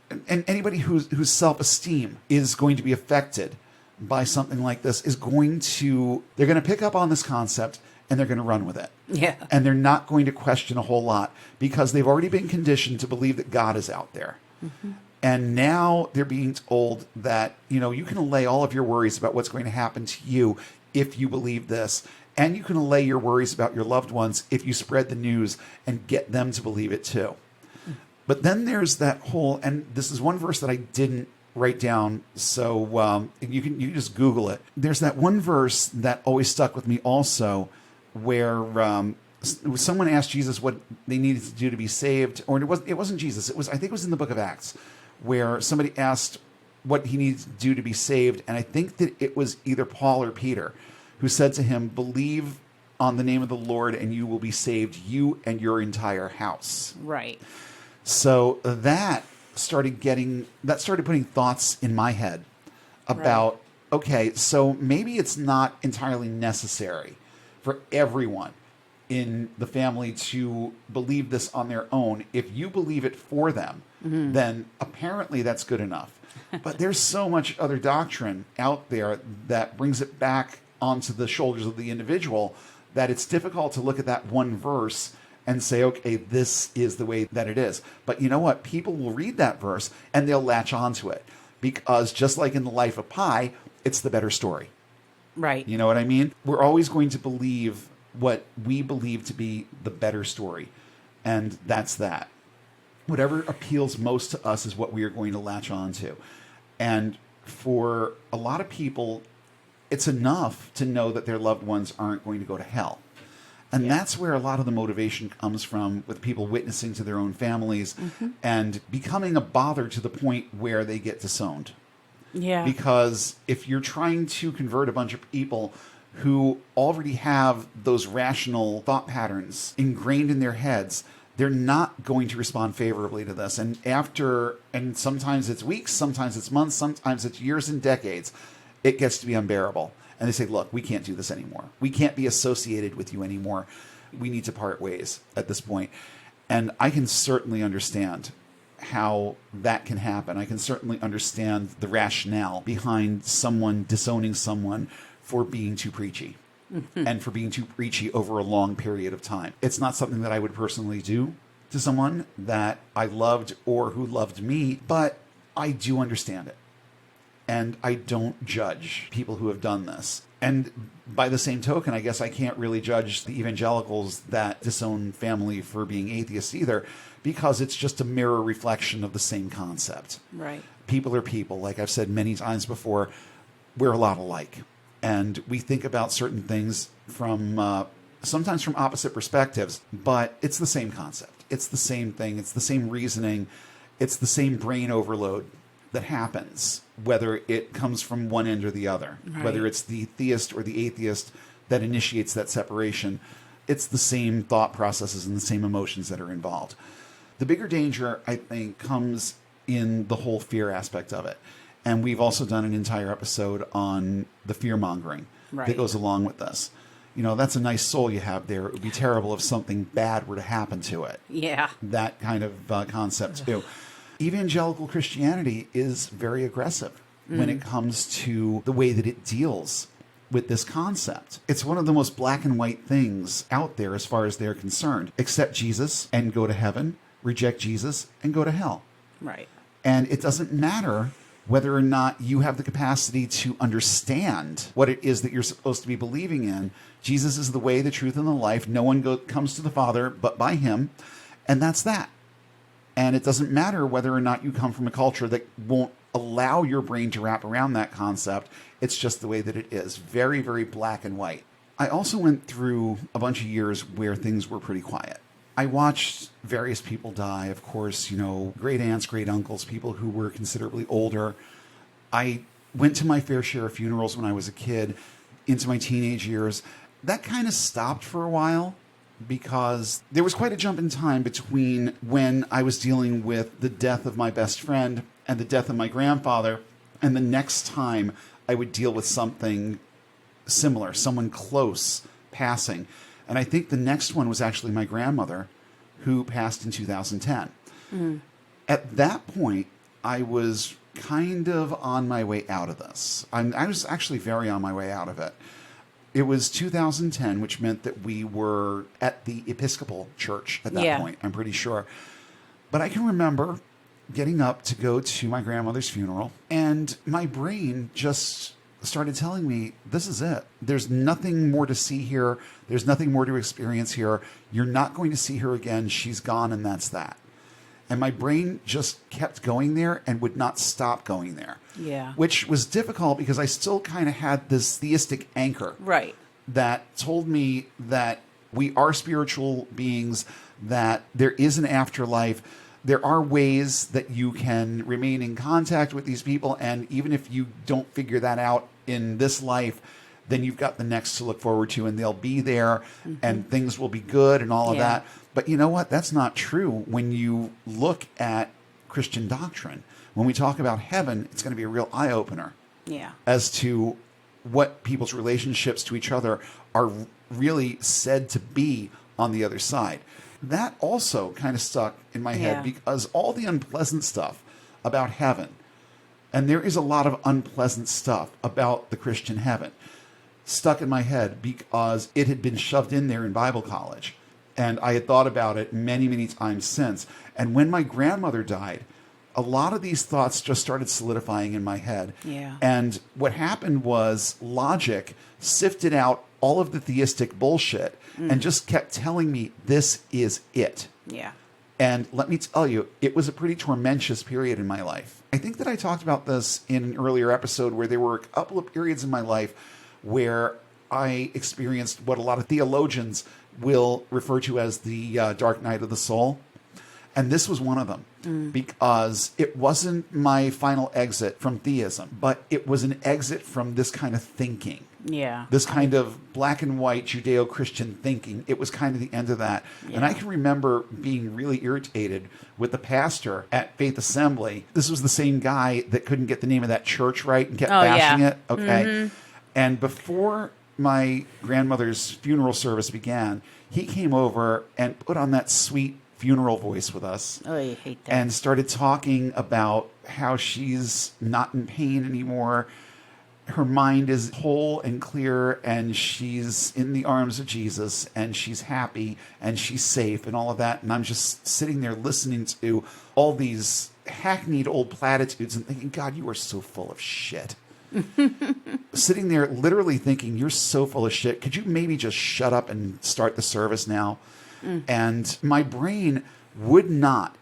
And anybody whose self-esteem is going to be affected by something like this they're going to pick up on this concept and they're going to run with it. Yeah. And they're not going to question a whole lot because they've already been conditioned to believe that God is out there. Mm-hmm. And now they're being told that, you can allay all of your worries about what's going to happen to you if you believe this. And you can allay your worries about your loved ones if you spread the news and get them to believe it too. Mm-hmm. But then there's that whole, and this is one verse that I didn't write down, so you can just Google it. There's that one verse that always stuck with me also, where someone asked Jesus what they needed to do to be saved, or it wasn't Jesus. I think it was in the book of Acts, where somebody asked what he needed to do to be saved, and I think that it was either Paul or Peter who said to him, "Believe on the name of the Lord, and you will be saved, you and your entire house." Right. So that started putting thoughts in my head about, okay, so maybe it's not entirely necessary for everyone in the family to believe this on their own. If you believe it for them, then apparently that's good enough. But there's so much other doctrine out there that brings it back onto the shoulders of the individual that it's difficult to look at that one verse and say, okay, this is the way that it is. But you know what? People will read that verse and they'll latch onto it, because just like in the life of Pi, it's the better story. Right. You know what I mean? We're always going to believe what we believe to be the better story. And that's that. Whatever appeals most to us is what we are going to latch on to. And for a lot of people, it's enough to know that their loved ones aren't going to go to hell. And that's where a lot of the motivation comes from, with people witnessing to their own families and becoming a bother to the point where they get disowned. Yeah. Because if you're trying to convert a bunch of people who already have those rational thought patterns ingrained in their heads, they're not going to respond favorably to this. And sometimes it's weeks, sometimes it's months, sometimes it's years and decades, it gets to be unbearable. And they say, look, we can't do this anymore. We can't be associated with you anymore. We need to part ways at this point. And I can certainly understand how that can happen. I can certainly understand the rationale behind someone disowning someone for being too preachy and for being too preachy over a long period of time. It's not something that I would personally do to someone that I loved or who loved me, but I do understand it. And I don't judge people who have done this. And by the same token, I guess I can't really judge the evangelicals that disown family for being atheists either, because it's just a mirror reflection of the same concept. Right. People are people. Like I've said many times before, we're a lot alike. And we think about certain things from sometimes from opposite perspectives, but it's the same concept. It's the same thing. It's the same reasoning. It's the same brain overload that happens, whether it comes from one end or the other, whether it's the theist or the atheist that initiates that separation. It's the same thought processes and the same emotions that are involved. The bigger danger, I think, comes in the whole fear aspect of it. And we've also done an entire episode on the fear-mongering that goes along with this. You know, that's a nice soul you have there. It would be terrible if something bad were to happen to it. Yeah. That kind of concept, too. Evangelical Christianity is very aggressive when it comes to the way that it deals with this concept. It's one of the most black and white things out there as far as they're concerned. Accept Jesus and go to heaven. Reject Jesus and go to hell. Right. And it doesn't matter whether or not you have the capacity to understand what it is that you're supposed to be believing in. Jesus is the way, the truth, and the life. No one comes to the Father but by him. And that's that. And it doesn't matter whether or not you come from a culture that won't allow your brain to wrap around that concept. It's just the way that it is. Very, very black and white. I also went through a bunch of years where things were pretty quiet. I watched various people die, of course, you know, great aunts, great uncles, people who were considerably older. I went to my fair share of funerals when I was a kid, into my teenage years. That kind of stopped for a while, because there was quite a jump in time between when I was dealing with the death of my best friend and the death of my grandfather, and the next time I would deal with something similar, someone close passing. And I think the next one was actually my grandmother, who passed in 2010. At that point, I was kind of on my way out of this. I was actually very on my way out of it. It was 2010, which meant that we were at the Episcopal Church at that point, I'm pretty sure. But I can remember getting up to go to my grandmother's funeral, and my brain just started telling me, this is it. There's nothing more to see here. There's nothing more to experience here. You're not going to see her again. She's gone, and that's that. And my brain just kept going there and would not stop going there. Yeah. Which was difficult because I still kind of had this theistic anchor. Right. That told me that we are spiritual beings, that there is an afterlife. There are ways that you can remain in contact with these people, and even if you don't figure that out in this life, then you've got the next to look forward to, and they'll be there, and things will be good and all of that. But you know what? That's not true when you look at Christian doctrine. When we talk about heaven, it's going to be a real eye-opener as to what people's relationships to each other are really said to be on the other side. That also kind of stuck in my head because all the unpleasant stuff about heaven, and there is a lot of unpleasant stuff about the Christian heaven, stuck in my head because it had been shoved in there in Bible college. And I had thought about it many, many times since. And when my grandmother died, a lot of these thoughts just started solidifying in my head. And what happened was logic sifted out all of the theistic bullshit and just kept telling me, this is it. And let me tell you, it was a pretty tormentous period in my life. I think that I talked about this in an earlier episode where there were a couple of periods in my life where I experienced what a lot of theologians will refer to as the dark night of the soul. And this was one of them because it wasn't my final exit from theism, but it was an exit from this kind of thinking. This kind of black and white Judeo-Christian thinking. It was kind of the end of that. And I can remember being really irritated with the pastor at Faith Assembly. This was the same guy that couldn't get the name of that church right and kept bashing it. Okay. And before my grandmother's funeral service began, he came over and put on that sweet funeral voice with us. Oh, you hate that. And started talking about how she's not in pain anymore. Her mind is whole and clear, and she's in the arms of Jesus, and she's happy, and she's safe, and all of that. And I'm just sitting there listening to all these hackneyed old platitudes and thinking, God, you are so full of shit. Sitting there literally thinking, you're so full of shit. Could you maybe just shut up and start the service now? And my brain would not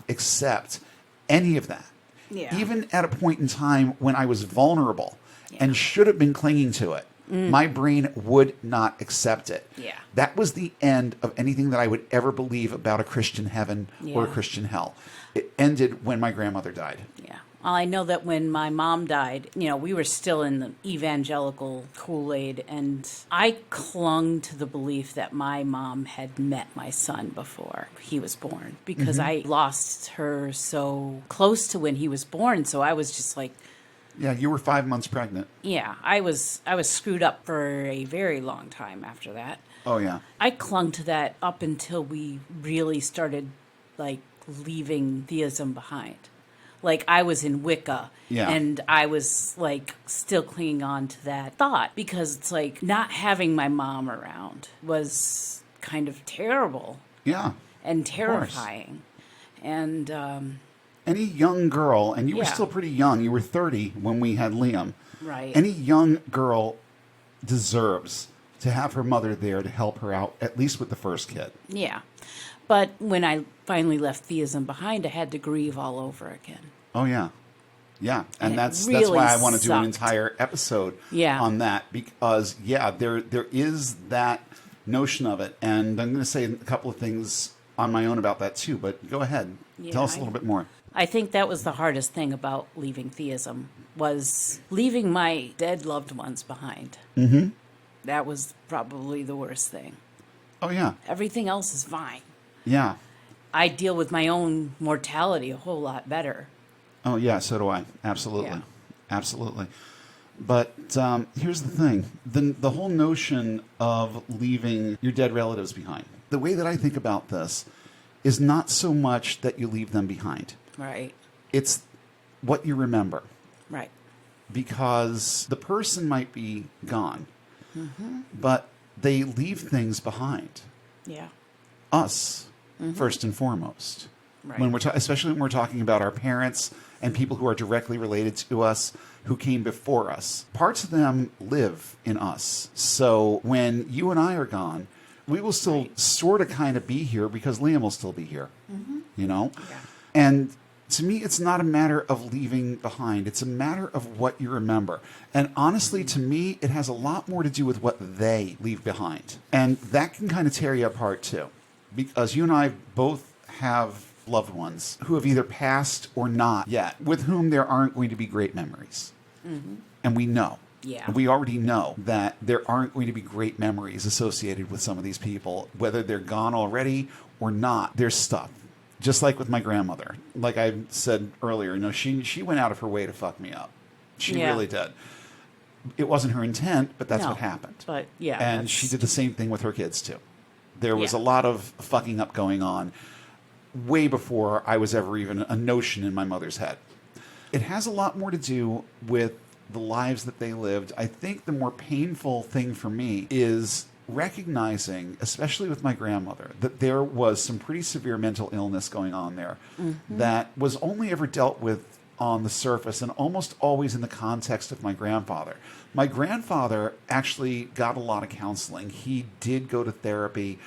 accept any of that. Even at a point in time when I was vulnerable and should have been clinging to it, my brain would not accept it. That was the end of anything that I would ever believe about a Christian heaven or a Christian hell. It ended when my grandmother died. Well, I know that when my mom died, we were still in the evangelical Kool-Aid, and I clung to the belief that my mom had met my son before he was born because I lost her so close to when he was born. So I was just like, yeah, you were 5 months pregnant. Yeah, I was screwed up for a very long time after that. Oh, yeah. I clung to that up until we really started, leaving theism behind. I was in Wicca, and I was, still clinging on to that thought because it's not having my mom around was kind of terrible. Yeah. And terrifying. And, any young girl, and you were still pretty young, you were 30 when we had Liam. Right. Any young girl deserves to have her mother there to help her out, at least with the first kid. Yeah. But when I finally left theism behind, I had to grieve all over again. Oh, yeah. Yeah. And that's really why I want to do an sucked. entire episode on that because, there is that notion of it. And I'm going to say a couple of things on my own about that, too. But go ahead. Tell us a little bit more. I think that was the hardest thing about leaving theism was leaving my dead loved ones behind. That was probably the worst thing. Oh, yeah. Everything else is fine. Yeah. I deal with my own mortality a whole lot better. Oh, yeah, so do I. Absolutely. Yeah. Absolutely. But here's the thing. The whole notion of leaving your dead relatives behind. The way that I think about this is not so much that you leave them behind. Right. It's what you remember. Right. Because the person might be gone, but they leave things behind. Yeah. Us, first and foremost. Right. When especially when we're talking about our parents and people who are directly related to us, who came before us. Parts of them live in us. So when you and I are gone, we will still sort of kind of be here because Liam will still be here. You know? Yeah. And To me, it's not a matter of leaving behind. It's a matter of what you remember. And honestly, to me, it has a lot more to do with what they leave behind. And that can kind of tear you apart, too. Because you and I both have loved ones who have either passed or not yet, with whom there aren't going to be great memories. Mm-hmm. And we know. Yeah. We already know that there aren't going to be great memories associated with some of these people, whether they're gone already or not. There's stuff. Just like with my grandmother. Like I said earlier, you know, she went out of her way to fuck me up. She really did. It wasn't her intent, but that's what happened. But yeah. And she did the same thing with her kids too. There was a lot of fucking up going on way before I was ever even a notion in my mother's head. It has a lot more to do with the lives that they lived. I think the more painful thing for me is recognizing, especially with my grandmother, that there was some pretty severe mental illness going on there that was only ever dealt with on the surface and almost always in the context of my grandfather. My grandfather actually got a lot of counseling. He did go to therapy.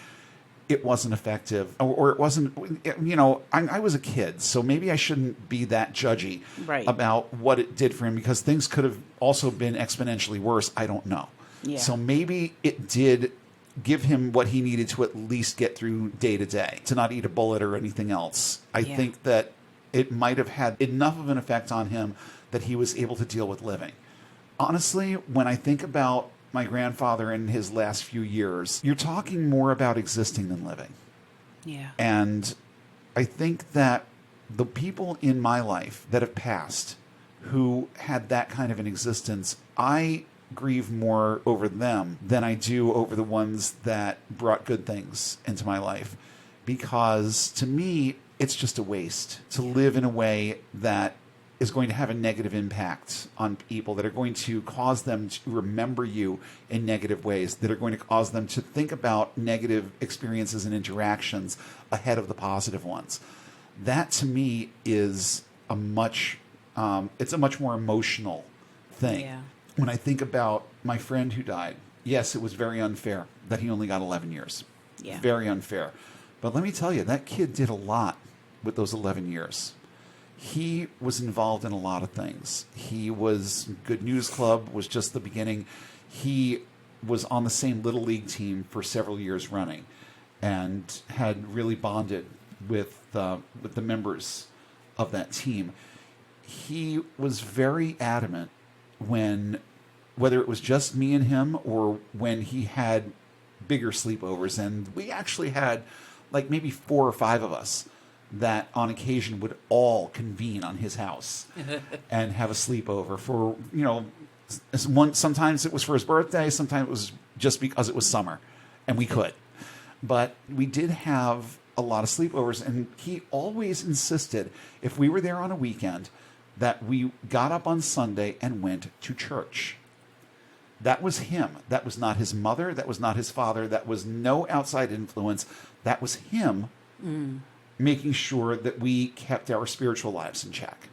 It wasn't effective, or it wasn't, you know, I was a kid, so maybe I shouldn't be that judgy about what it did for him, because things could have also been exponentially worse. I don't know. Yeah. So maybe it did give him what he needed to at least get through day to day, to not eat a bullet or anything else. I think that it might have had enough of an effect on him that he was able to deal with living. Honestly, when I think about my grandfather in his last few years, you're talking more about existing than living. Yeah. And I think that the people in my life that have passed who had that kind of an existence, I grieve more over them than I do over the ones that brought good things into my life. Because to me, it's just a waste to live in a way that is going to have a negative impact on people, that are going to cause them to remember you in negative ways, that are going to cause them to think about negative experiences and interactions ahead of the positive ones. That to me is a much more emotional thing. Yeah. When I think about my friend who died, yes, it was very unfair that he only got 11 years. Yeah. Very unfair. But let me tell you, that kid did a lot with those 11 years. He was involved in a lot of things. He was Good News Club was just the beginning. He was on the same Little League team for several years running and had really bonded with the members of that team. He was very adamant whether it was just me and him or when he had bigger sleepovers. And we actually had like maybe 4 or 5 of us that on occasion would all convene on his house and have a sleepover for, you know, sometimes it was for his birthday, sometimes it was just because it was summer and we could. But we did have a lot of sleepovers, and he always insisted if we were there on a weekend that we got up on Sunday and went to church. That was him. That was not his mother. That was not his father. That was no outside influence. That was him making sure that we kept our spiritual lives in check.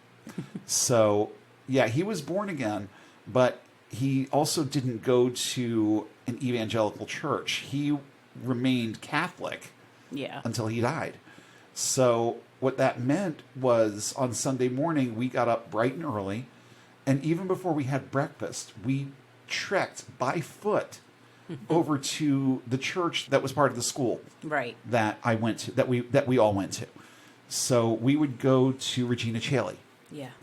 So, yeah, he was born again, but he also didn't go to an evangelical church. He remained Catholic until he died. So what that meant was on Sunday morning, we got up bright and early, and even before we had breakfast, we trekked by foot over to the church that was part of the school that I went to, that we all went to. So we would go to Regina Caeli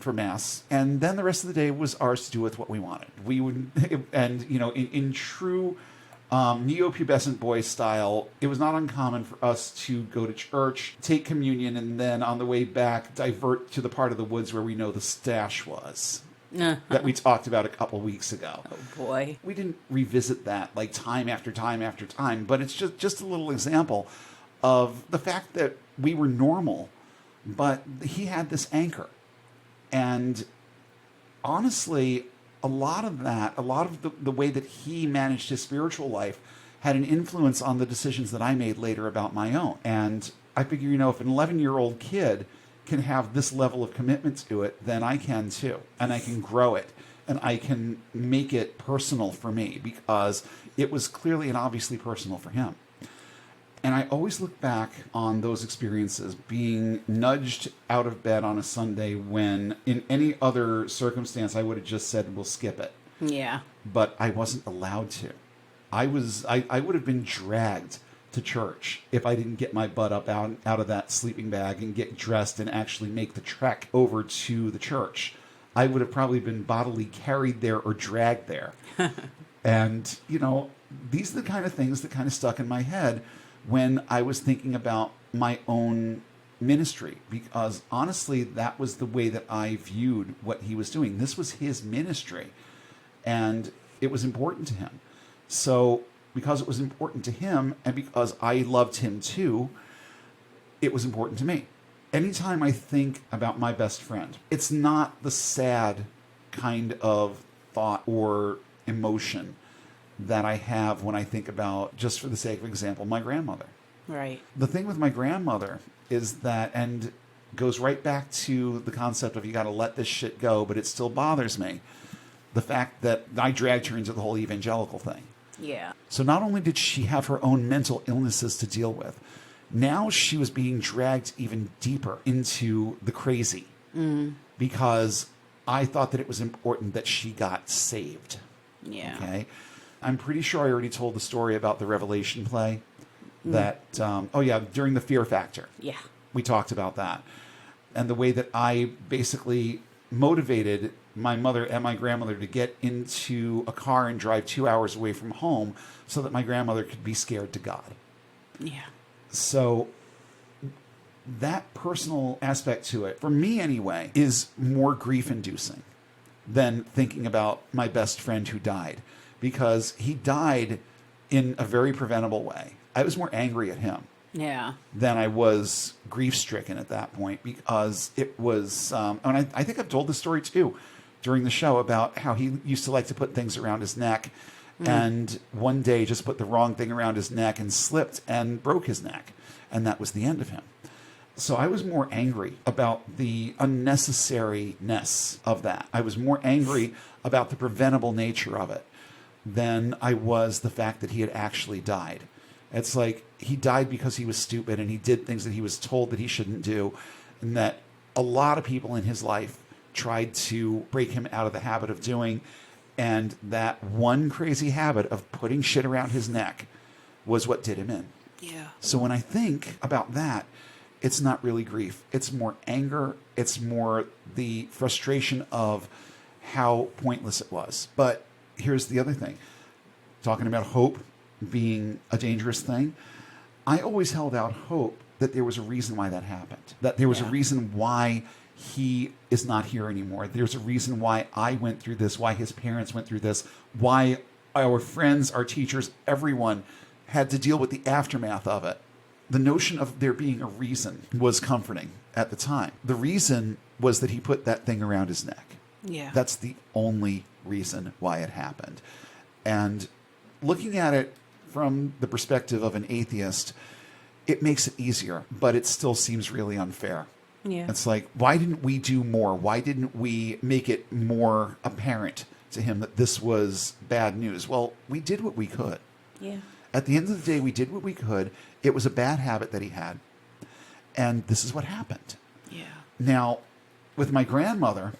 for Mass, and then the rest of the day was ours to do with what we wanted. We would, and you know, in true neo-pubescent boy style, it was not uncommon for us to go to church, take communion, and then on the way back divert to the part of the woods where we know the stash was. That we talked about a couple weeks ago. Oh boy. We didn't revisit that like time after time after time, but it's just a little example of the fact that we were normal, but he had this anchor. And honestly, a lot of the way that he managed his spiritual life had an influence on the decisions that I made later about my own. And I figure, you know, if an 11-year-old kid can have this level of commitment to it, then I can too. And I can grow it. And I can make it personal for me, because it was clearly and obviously personal for him. And I always look back on those experiences, being nudged out of bed on a Sunday when in any other circumstance I would have just said, we'll skip it. Yeah. But I wasn't allowed to. I would have been dragged to church if I didn't get my butt up out of that sleeping bag and get dressed and actually make the trek over to the church. I would have probably been bodily carried there or dragged there. And, you know, these are the kind of things that kind of stuck in my head when I was thinking about my own ministry, because honestly, that was the way that I viewed what he was doing. This was his ministry, and it was important to him. So because it was important to him and because I loved him too, it was important to me. Anytime I think about my best friend, it's not the sad kind of thought or emotion that I have when I think about, just for the sake of example, my grandmother. Right. The thing with my grandmother is that, and goes right back to the concept of you got to let this shit go, but it still bothers me, the fact that I dragged her into the whole evangelical thing. Yeah. So not only did she have her own mental illnesses to deal with, now she was being dragged even deeper into the crazy because I thought that it was important that she got saved. Yeah. Okay. I'm pretty sure I already told the story about the Revelation play that, during the Fear Factor. Yeah. We talked about that. And the way that I basically motivated my mother and my grandmother to get into a car and drive 2 hours away from home so that my grandmother could be scared to God. Yeah. So that personal aspect to it, for me anyway, is more grief-inducing than thinking about my best friend who died, because he died in a very preventable way. I was more angry at him than I was grief-stricken at that point, because it was, and I think I've told the story too during the show about how he used to like to put things around his neck, and one day just put the wrong thing around his neck and slipped and broke his neck, and that was the end of him. So I was more angry about the unnecessariness of that. I was more angry about the preventable nature of it than I was the fact that he had actually died. It's like he died because he was stupid and he did things that he was told that he shouldn't do, and that a lot of people in his life tried to break him out of the habit of doing, and that one crazy habit of putting shit around his neck was what did him in. Yeah. So when I think about that, it's not really grief. It's more anger. It's more the frustration of how pointless it was. But here's the other thing. Talking about hope being a dangerous thing, I always held out hope that there was a reason why that happened. That there was a reason why he is not here anymore. There's a reason why I went through this, why his parents went through this, why our friends, our teachers, everyone had to deal with the aftermath of it. The notion of there being a reason was comforting at the time. The reason was that he put that thing around his neck. Yeah. That's the only reason why it happened. And looking at it from the perspective of an atheist, it makes it easier, but it still seems really unfair. Yeah. It's like, why didn't we do more? Why didn't we make it more apparent to him that this was bad news? Well, we did what we could. Yeah. At the end of the day, we did what we could. It was a bad habit that he had. And this is what happened. Yeah. Now, with my grandmother,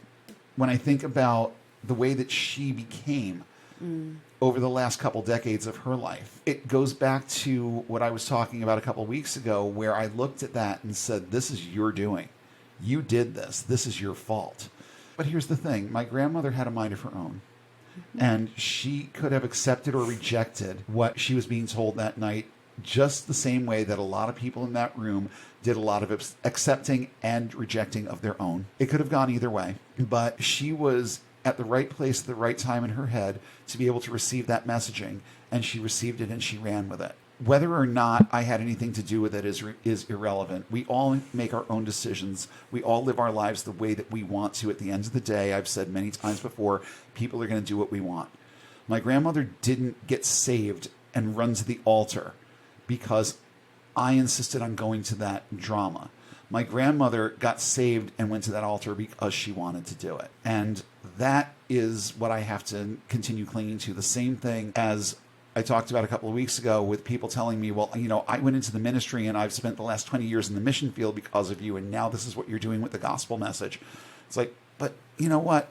when I think about the way that she became over the last couple decades of her life, it goes back to what I was talking about a couple weeks ago, where I looked at that and said, this is your doing. You did this. This is your fault. But here's the thing. My grandmother had a mind of her own. And she could have accepted or rejected what she was being told that night, just the same way that a lot of people in that room did a lot of accepting and rejecting of their own. It could have gone either way, but she was at the right place at the right time in her head to be able to receive that messaging, and she received it and she ran with it. Whether or not I had anything to do with it is irrelevant. We all make our own decisions. We all live our lives the way that we want to. At the end of the day, I've said many times before, people are going to do what we want. My grandmother didn't get saved and run to the altar because I insisted on going to that drama. My grandmother got saved and went to that altar because she wanted to do it. And that is what I have to continue clinging to. The same thing as I talked about a couple of weeks ago with people telling me, well, I went into the ministry and I've spent the last 20 years in the mission field because of you. And now this is what you're doing with the gospel message. It's like, but you know what?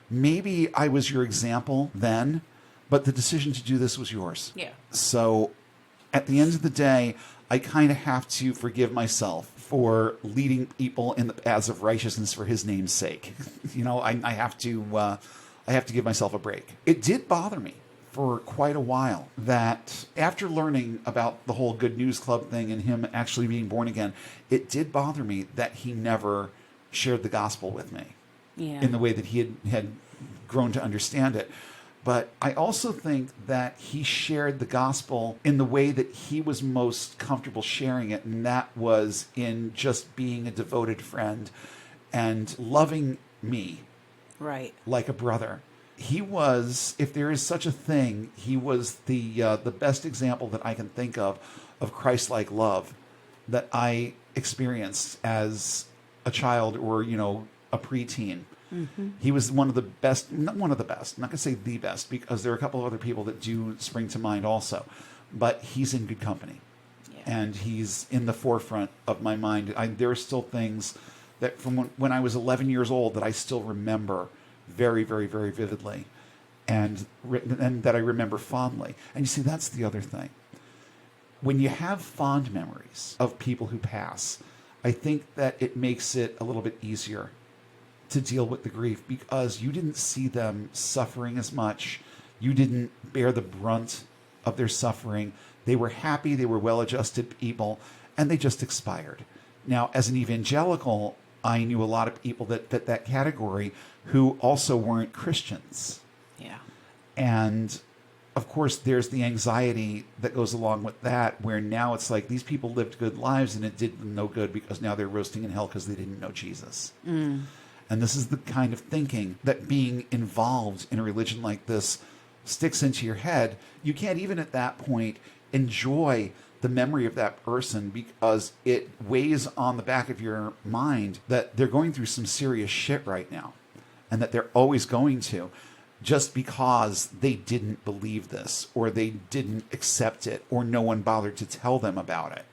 Maybe I was your example then, but the decision to do this was yours. Yeah. So at the end of the day, I kind of have to forgive myself for leading people in the paths of righteousness for his name's sake. I have to give myself a break. It did bother me for quite a while that after learning about the whole Good News Club thing and him actually being born again, it did bother me that he never shared the gospel with me in the way that he had grown to understand it. But I also think that he shared the gospel in the way that he was most comfortable sharing it, and that was in just being a devoted friend and loving me like a brother. He was, if there is such a thing, he was the best example that I can think of Christ-like love that I experienced as a child or, a preteen. Mm-hmm. He was one of the best, not one of the best, I'm not going to say the best, because there are a couple of other people that do spring to mind also. But he's in good company. Yeah. And he's in the forefront of my mind. There are still things that from when I was 11 years old that I still remember very, very, very vividly, and that I remember fondly. And you see, that's the other thing. When you have fond memories of people who pass, I think that it makes it a little bit easier to deal with the grief because you didn't see them suffering as much. You didn't bear the brunt of their suffering. They were happy, they were well-adjusted people, and they just expired. Now, as an evangelical, I knew a lot of people that fit that category who also weren't Christians. Yeah. And of course, there's the anxiety that goes along with that, where now it's like these people lived good lives and it did them no good because now they're roasting in hell because they didn't know Jesus. Mm. And this is the kind of thinking that being involved in a religion like this sticks into your head. You can't even at that point enjoy the memory of that person because it weighs on the back of your mind that they're going through some serious shit right now and that they're always going to, just because they didn't believe this or they didn't accept it or no one bothered to tell them about it.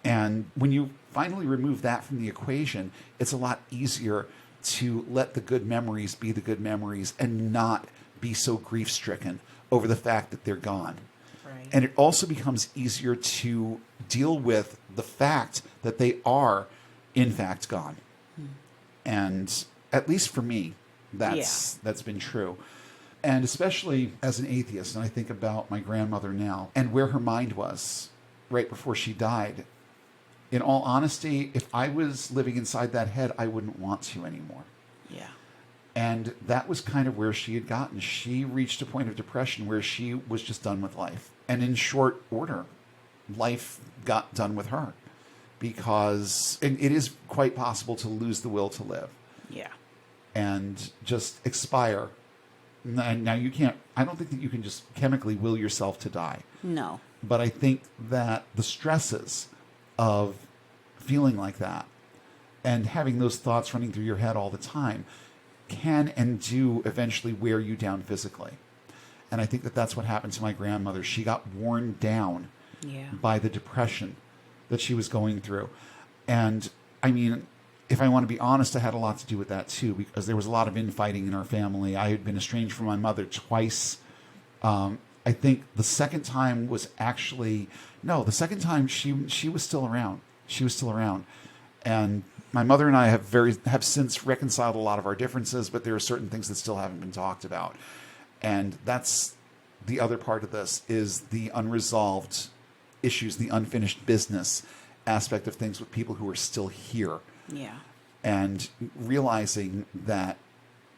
And when you finally remove that from the equation, it's a lot easier to let the good memories be the good memories and not be so grief-stricken over the fact that they're gone. Right. And it also becomes easier to deal with the fact that they are, in fact, gone. And at least for me, that's been true. And especially as an atheist, and I think about my grandmother now and where her mind was right before she died. In all honesty, if I was living inside that head, I wouldn't want to anymore. Yeah. And that was kind of where she had gotten. She reached a point of depression where she was just done with life. And in short order, life got done with her because it is quite possible to lose the will to live. Yeah. And just expire. And now you can't, I don't think that you can just chemically will yourself to die. No. But I think that the stresses of feeling like that and having those thoughts running through your head all the time can and do eventually wear you down physically. And I think that that's what happened to my grandmother. She got worn down by the depression that she was going through. And I mean, if I want to be honest, I had a lot to do with that too, because there was a lot of infighting in our family. I had been estranged from my mother twice. I think the second time was actually, no, the second time she was still around. She was still around. And my mother and I have since reconciled a lot of our differences, but there are certain things that still haven't been talked about. And that's the other part of this, is the unresolved issues, the unfinished business aspect of things with people who are still here. Yeah. And realizing that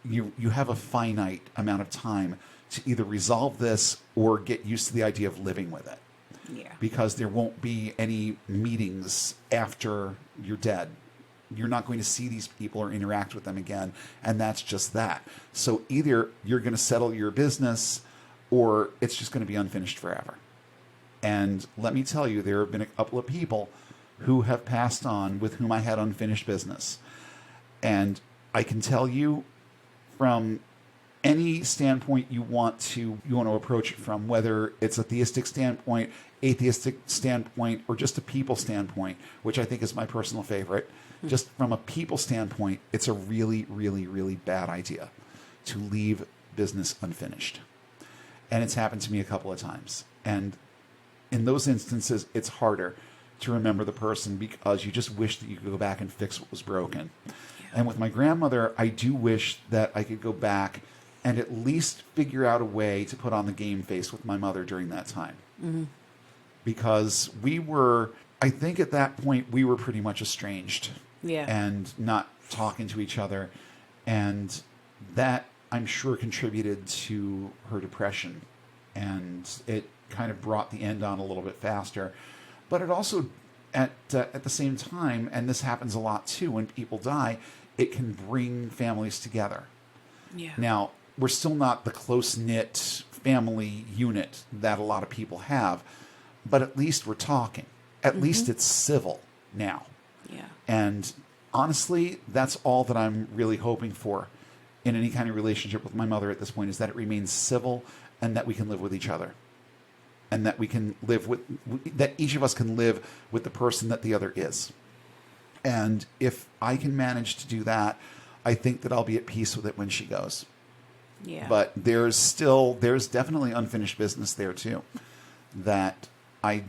you have a finite amount of time to either resolve this or get used to the idea of living with it. Yeah. Because there won't be any meetings after you're dead. You're not going to see these people or interact with them again, and that's just that. So either you're going to settle your business or it's just going to be unfinished forever. And let me tell you, there have been a couple of people who have passed on with whom I had unfinished business. And I can tell you from any standpoint you want to approach it from, whether it's a theistic standpoint, atheistic standpoint, or just a people standpoint, which I think is my personal favorite. Just from a people standpoint, it's a really, really, really bad idea to leave business unfinished. And it's happened to me a couple of times. And in those instances, it's harder to remember the person because you just wish that you could go back and fix what was broken. Yeah. And with my grandmother, I do wish that I could go back and at least figure out a way to put on the game face with my mother during that time. Mm-hmm. Because I think at that point, we were pretty much estranged. Yeah. And not talking to each other. And that, I'm sure, contributed to her depression. And it kind of brought the end on a little bit faster. But it also, at the same time, and this happens a lot too, when people die, it can bring families together. Yeah. Now, we're still not the close-knit family unit that a lot of people have, but at least we're talking. At least it's civil now. Yeah. And honestly, that's all that I'm really hoping for in any kind of relationship with my mother at this point, is that it remains civil and that we can live with each other. And that we can live that each of us can live with the person that the other is. And if I can manage to do that, I think that I'll be at peace with it when she goes. Yeah. But there's definitely unfinished business there too that I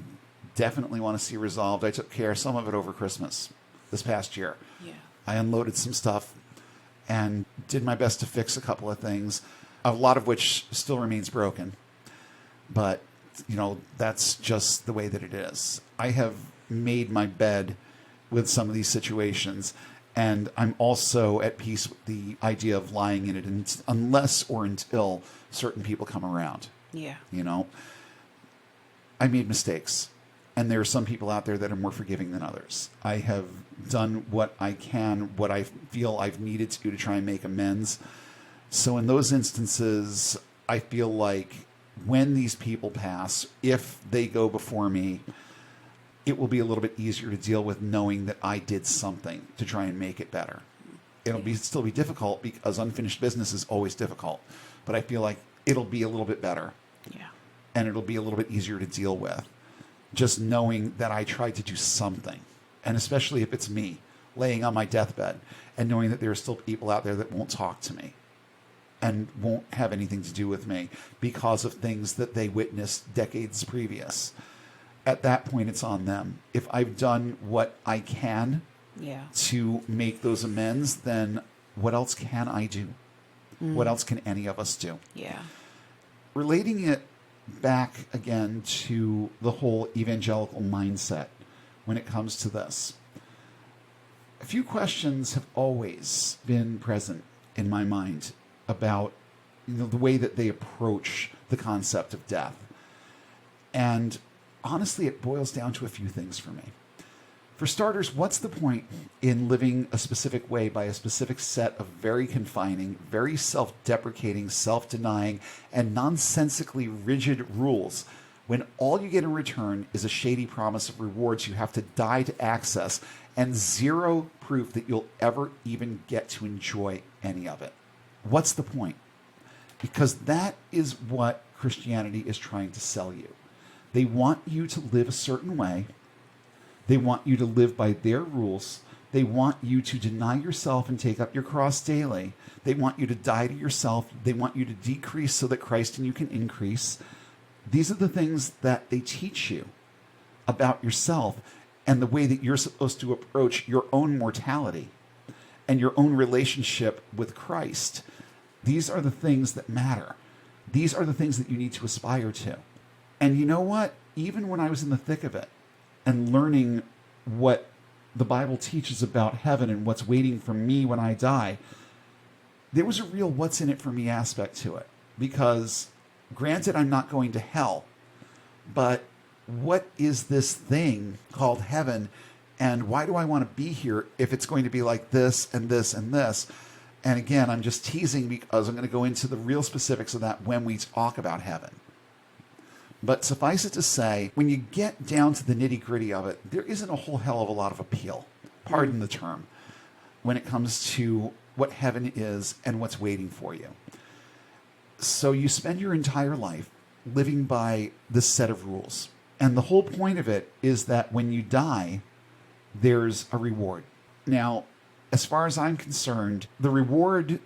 definitely want to see resolved. I took care of some of it over Christmas this past year. Yeah. I unloaded some stuff and did my best to fix a couple of things, a lot of which still remains broken. But, that's just the way that it is. I have made my bed with some of these situations, and I'm also at peace with the idea of lying in it unless or until certain people come around. Yeah. I made mistakes. And there are some people out there that are more forgiving than others. I have done what I can, what I feel I've needed to do to try and make amends. So in those instances, I feel like when these people pass, if they go before me, it will be a little bit easier to deal with knowing that I did something to try and make it better. It'll still be difficult because unfinished business is always difficult. But I feel like it'll be a little bit better. Yeah. And it'll be a little bit easier to deal with. Just knowing that I tried to do something, and especially if it's me laying on my deathbed, and knowing that there are still people out there that won't talk to me and won't have anything to do with me because of things that they witnessed decades previous. At that point, it's on them. If I've done what I can to make those amends, then what else can I do? What else can any of us do? Yeah. Relating it back again to the whole evangelical mindset when it comes to this. A few questions have always been present in my mind about the way that they approach the concept of death. And honestly, it boils down to a few things for me. For starters, what's the point in living a specific way by a specific set of very confining, very self-deprecating, self-denying, and nonsensically rigid rules when all you get in return is a shady promise of rewards you have to die to access and zero proof that you'll ever even get to enjoy any of it? What's the point? Because that is what Christianity is trying to sell you. They want you to live a certain way. They want you to live by their rules. They want you to deny yourself and take up your cross daily. They want you to die to yourself. They want you to decrease so that Christ in you can increase. These are the things that they teach you about yourself and the way that you're supposed to approach your own mortality and your own relationship with Christ. These are the things that matter. These are the things that you need to aspire to. And you know what? Even when I was in the thick of it, and learning what the Bible teaches about heaven and what's waiting for me when I die, there was a real what's in it for me aspect to it. Because granted, I'm not going to hell, but what is this thing called heaven, and why do I want to be here if it's going to be like this and this and this? And again, I'm just teasing because I'm going to go into the real specifics of that when we talk about heaven. But suffice it to say, when you get down to the nitty-gritty of it, there isn't a whole hell of a lot of appeal, pardon the term, when it comes to what heaven is and what's waiting for you. So you spend your entire life living by this set of rules. And the whole point of it is that when you die, there's a reward. Now, as far as I'm concerned, the reward,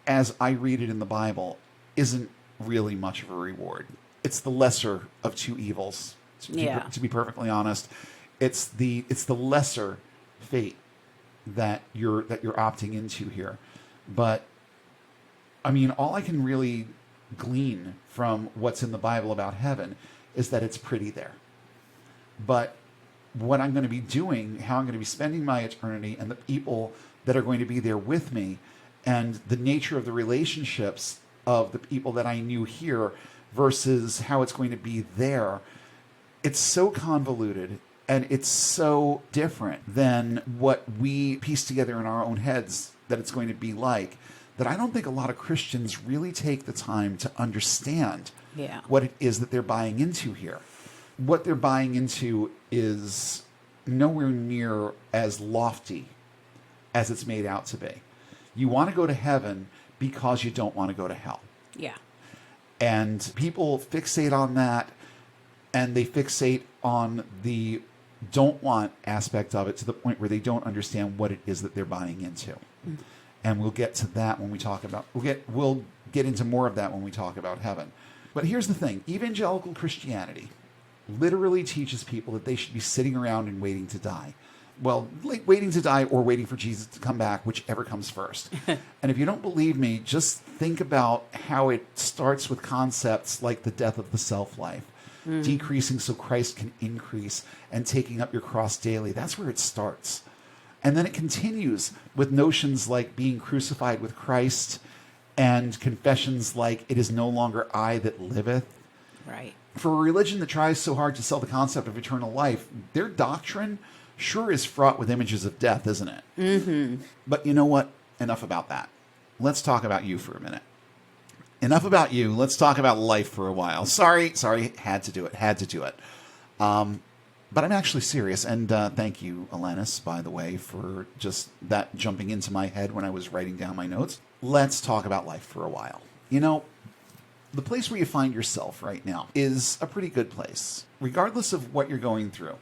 as I read it in the Bible, isn't really much of a reward. It's the lesser of two evils. To be perfectly honest, it's the lesser fate that you're opting into here. But I mean, all I can really glean from what's in the Bible about heaven is that it's pretty there. But what I'm going to be doing, how I'm going to be spending my eternity, and the people that are going to be there with me, and the nature of the relationships of the people that I knew here versus how it's going to be there, it's so convoluted and it's so different than what we piece together in our own heads that it's going to be like, that I don't think a lot of Christians really take the time to understand what it is that they're buying into here. What they're buying into is nowhere near as lofty as it's made out to be. You want to go to heaven because you don't want to go to hell. Yeah. And people fixate on that, and they fixate on the don't want aspect of it to the point where they don't understand what it is that they're buying into. Mm. And we'll get to that when we talk about, we'll get into more of that when we talk about heaven. But here's the thing. Evangelical Christianity literally teaches people that they should be sitting around and waiting to die. Well, like waiting to die or waiting for Jesus to come back, whichever comes first. And if you don't believe me, just think about how it starts with concepts like the death of the self-life, decreasing so Christ can increase, and taking up your cross daily. That's where it starts. And then it continues with notions like being crucified with Christ and confessions like, it is no longer I that liveth. Right. For a religion that tries so hard to sell the concept of eternal life, their doctrine sure is fraught with images of death, isn't it? Mm-hmm. But you know what? Enough about that. Let's talk about you for a minute. Enough about you. Let's talk about life for a while. Sorry, had to do it. But I'm actually serious, and thank you, Alanis, by the way, for just that jumping into my head when I was writing down my notes. Let's talk about life for a while. You know, the place where you find yourself right now is a pretty good place, regardless of what you're going through.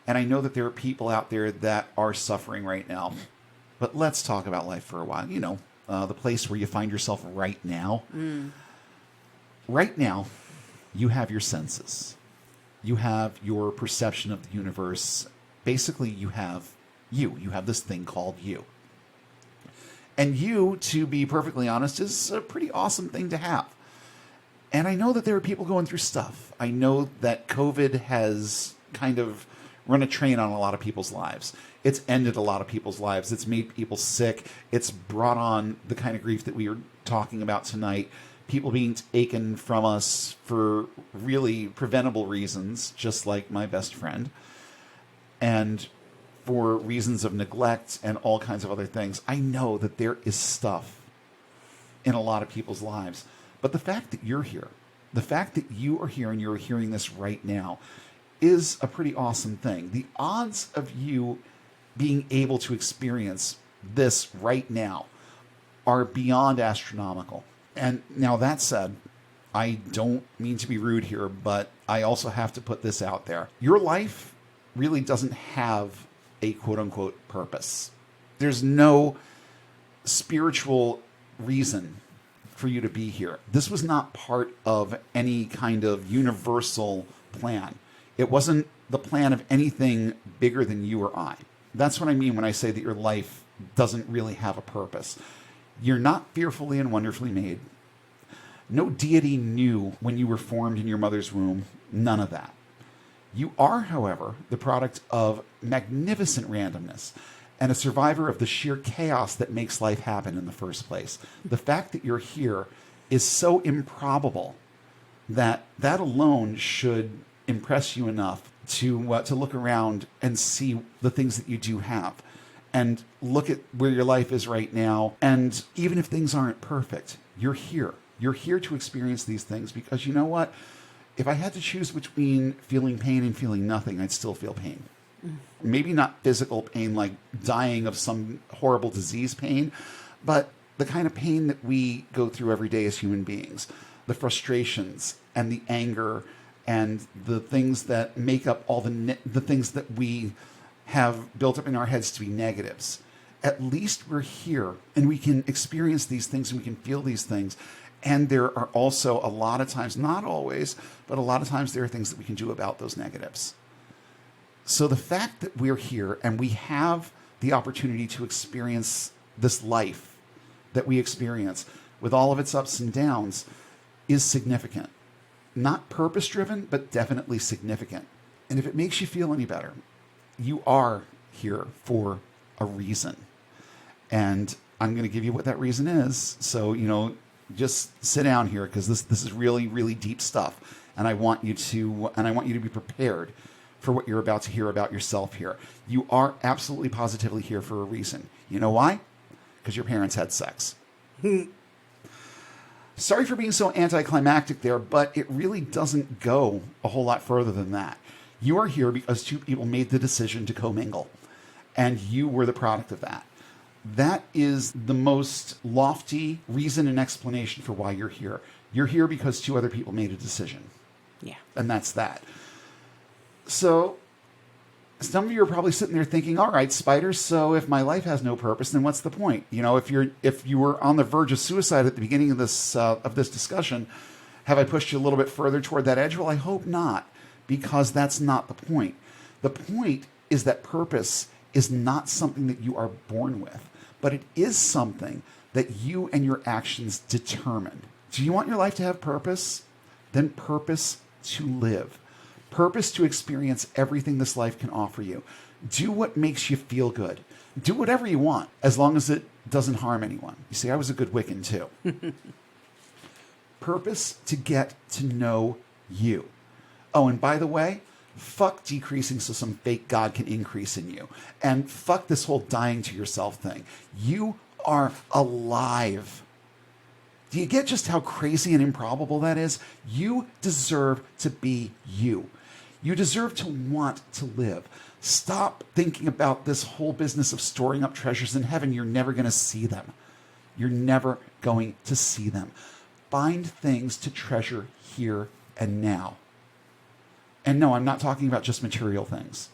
And I know that there are people out there that are suffering right now, but let's talk about life for a while. You know, the place where you find yourself right now. Right now, you have your senses. You have your perception of the universe. Basically, you have you. You have this thing called you. And you, to be perfectly honest, is a pretty awesome thing to have. And I know that there are people going through stuff. I know that COVID has kind of run a train on a lot of people's lives. It's ended a lot of people's lives. It's made people sick. It's brought on the kind of grief that we were talking about tonight. People being taken from us for really preventable reasons, just like my best friend, and for reasons of neglect and all kinds of other things. I know that there is stuff in a lot of people's lives. But the fact that you're here, the fact that you are here and you're hearing this right now is a pretty awesome thing. The odds of you being able to experience this right now are beyond astronomical. And now that said, I don't mean to be rude here, but I also have to put this out there. Your life really doesn't have a quote-unquote purpose. There's no spiritual reason for you to be here. This was not part of any kind of universal plan. It wasn't the plan of anything bigger than you or I. That's what I mean when I say that your life doesn't really have a purpose. You're not fearfully and wonderfully made. No deity knew when you were formed in your mother's womb. None of that. You are, however, the product of magnificent randomness and a survivor of the sheer chaos that makes life happen in the first place. The fact that you're here is so improbable that alone should impress you enough to look around and see the things that you do have, and look at where your life is right now. And even if things aren't perfect, you're here. You're here to experience these things, because you know what? If I had to choose between feeling pain and feeling nothing, I'd still feel pain. Maybe not physical pain like dying of some horrible disease pain, but the kind of pain that we go through every day as human beings. the frustrations and the anger and the things that make up all the things that we have built up in our heads to be negatives. At least we're here and we can experience these things and we can feel these things. And there are also a lot of times, not always, but a lot of times there are things that we can do about those negatives. So the fact that we're here and we have the opportunity to experience this life that we experience with all of its ups and downs is significant. Not purpose-driven, but definitely significant. And if it makes you feel any better, you are here for a reason. And I'm going to give you what that reason is. So, just sit down here because this is really, really deep stuff. And I want you to be prepared for what you're about to hear about yourself here. You are absolutely positively here for a reason. You know why? Because your parents had sex. Sorry for being so anticlimactic there, but it really doesn't go a whole lot further than that. You are here because two people made the decision to commingle, and you were the product of that. That is the most lofty reason and explanation for why you're here. You're here because two other people made a decision. Yeah. And that's that. So some of you are probably sitting there thinking, all right, Spider, so if my life has no purpose, then what's the point? If you were on the verge of suicide at the beginning of this discussion, have I pushed you a little bit further toward that edge? Well, I hope not, because that's not the point. The point is that purpose is not something that you are born with, but it is something that you and your actions determine. Do you want your life to have purpose? Then purpose to live. Purpose to experience everything this life can offer you. Do what makes you feel good. Do whatever you want, as long as it doesn't harm anyone. You see, I was a good Wiccan too. Purpose to get to know you. Oh, and by the way, fuck decreasing so some fake God can increase in you. And fuck this whole dying to yourself thing. You are alive. Do you get just how crazy and improbable that is? You deserve to be you. You deserve to want to live. Stop thinking about this whole business of storing up treasures in heaven. You're never going to see them. You're never going to see them. Find things to treasure here and now. And no, I'm not talking about just material things.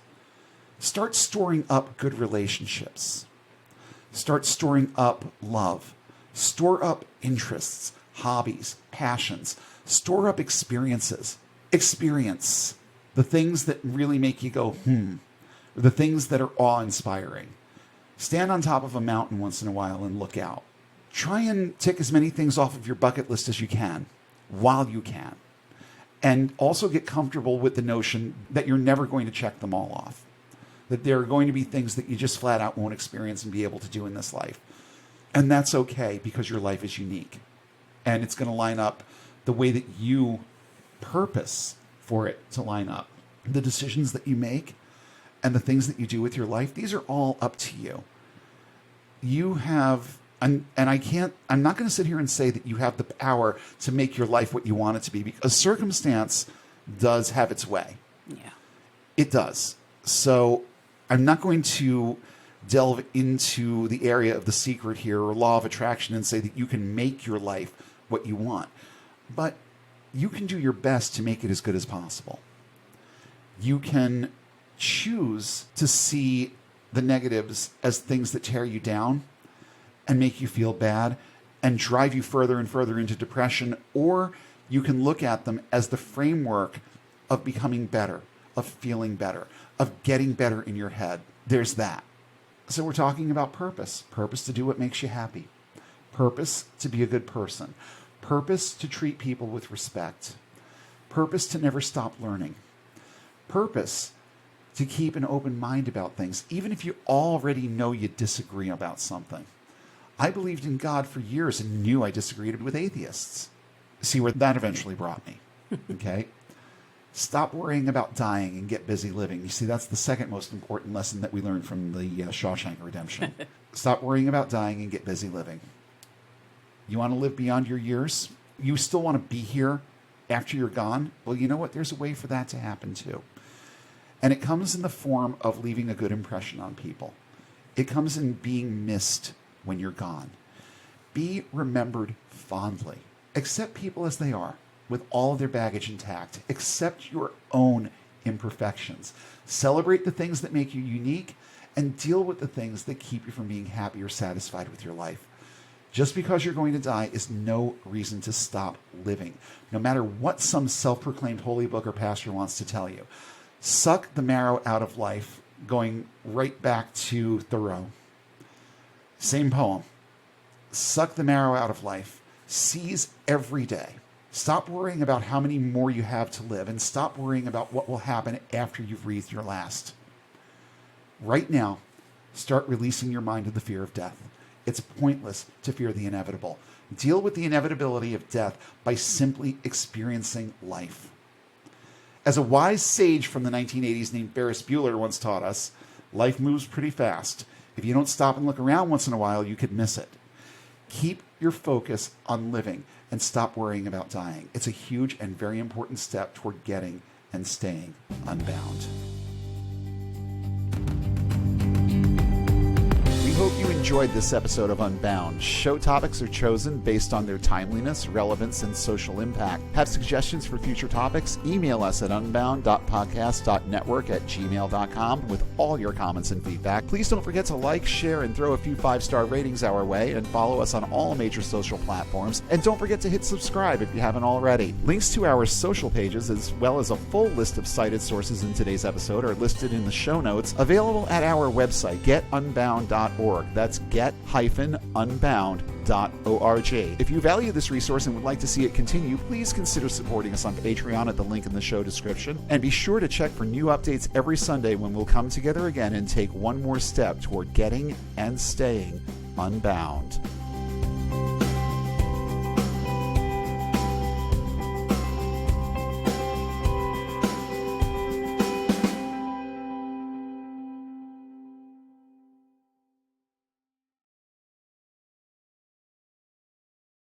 Start storing up good relationships. Start storing up love. Store up interests, hobbies, passions. Store up experiences. Experience the things that really make you go, or the things that are awe-inspiring. Stand on top of a mountain once in a while and look out. Try and tick as many things off of your bucket list as you can, while you can. And also get comfortable with the notion that you're never going to check them all off. That there are going to be things that you just flat out won't experience and be able to do in this life. And that's okay, because your life is unique. And it's going to line up the way that you purpose for it to line up. The decisions that you make and the things that you do with your life, these are all up to you. You have, I'm not going to sit here and say that you have the power to make your life what you want it to be, because circumstance does have its way. Yeah. It does. So I'm not going to delve into the area of The Secret here or law of attraction and say that you can make your life what you want. But you can do your best to make it as good as possible. You can choose to see the negatives as things that tear you down and make you feel bad and drive you further and further into depression, or you can look at them as the framework of becoming better, of feeling better, of getting better in your head. There's that. So we're talking about purpose. Purpose to do what makes you happy. Purpose to be a good person. Purpose to treat people with respect. Purpose to never stop learning. Purpose to keep an open mind about things, even if you already know you disagree about something. I believed in God for years and knew I disagreed with atheists. See where that eventually brought me. Okay? Stop worrying about dying and get busy living. You see, that's the second most important lesson that we learned from the Shawshank Redemption. Stop worrying about dying and get busy living. You want to live beyond your years? You still want to be here after you're gone? Well, you know what? There's a way for that to happen too. And it comes in the form of leaving a good impression on people. It comes in being missed when you're gone. Be remembered fondly Accept people as they are, with all of their baggage intact. Accept your own imperfections. Celebrate the things that make you unique, and deal with the things that keep you from being happy or satisfied with your life. Just because you're going to die is no reason to stop living, no matter what some self-proclaimed holy book or pastor wants to tell you. Suck the marrow out of life, going right back to Thoreau. Same poem. Suck the marrow out of life. Seize every day. Stop worrying about how many more you have to live, and stop worrying about what will happen after you've breathed your last. Right now, start releasing your mind of the fear of death. It's pointless to fear the inevitable. Deal with the inevitability of death by simply experiencing life. As a wise sage from the 1980s named Ferris Bueller once taught us, life moves pretty fast. If you don't stop and look around once in a while, you could miss it. Keep your focus on living and stop worrying about dying. It's a huge and very important step toward getting and staying unbound. Hope you enjoyed this episode of Unbound. Show topics are chosen based on their timeliness, relevance, and social impact. Have suggestions for future topics? Email us at unbound.podcast.network@gmail.com with all your comments and feedback. Please don't forget to like, share, and throw a few 5-star ratings our way, and follow us on all major social platforms. And don't forget to hit subscribe if you haven't already. Links to our social pages, as well as a full list of cited sources in today's episode, are listed in the show notes, available at our website, getunbound.org. That's get-unbound.org. If you value this resource and would like to see it continue, please consider supporting us on Patreon at the link in the show description. And be sure to check for new updates every Sunday when we'll come together again and take one more step toward getting and staying unbound.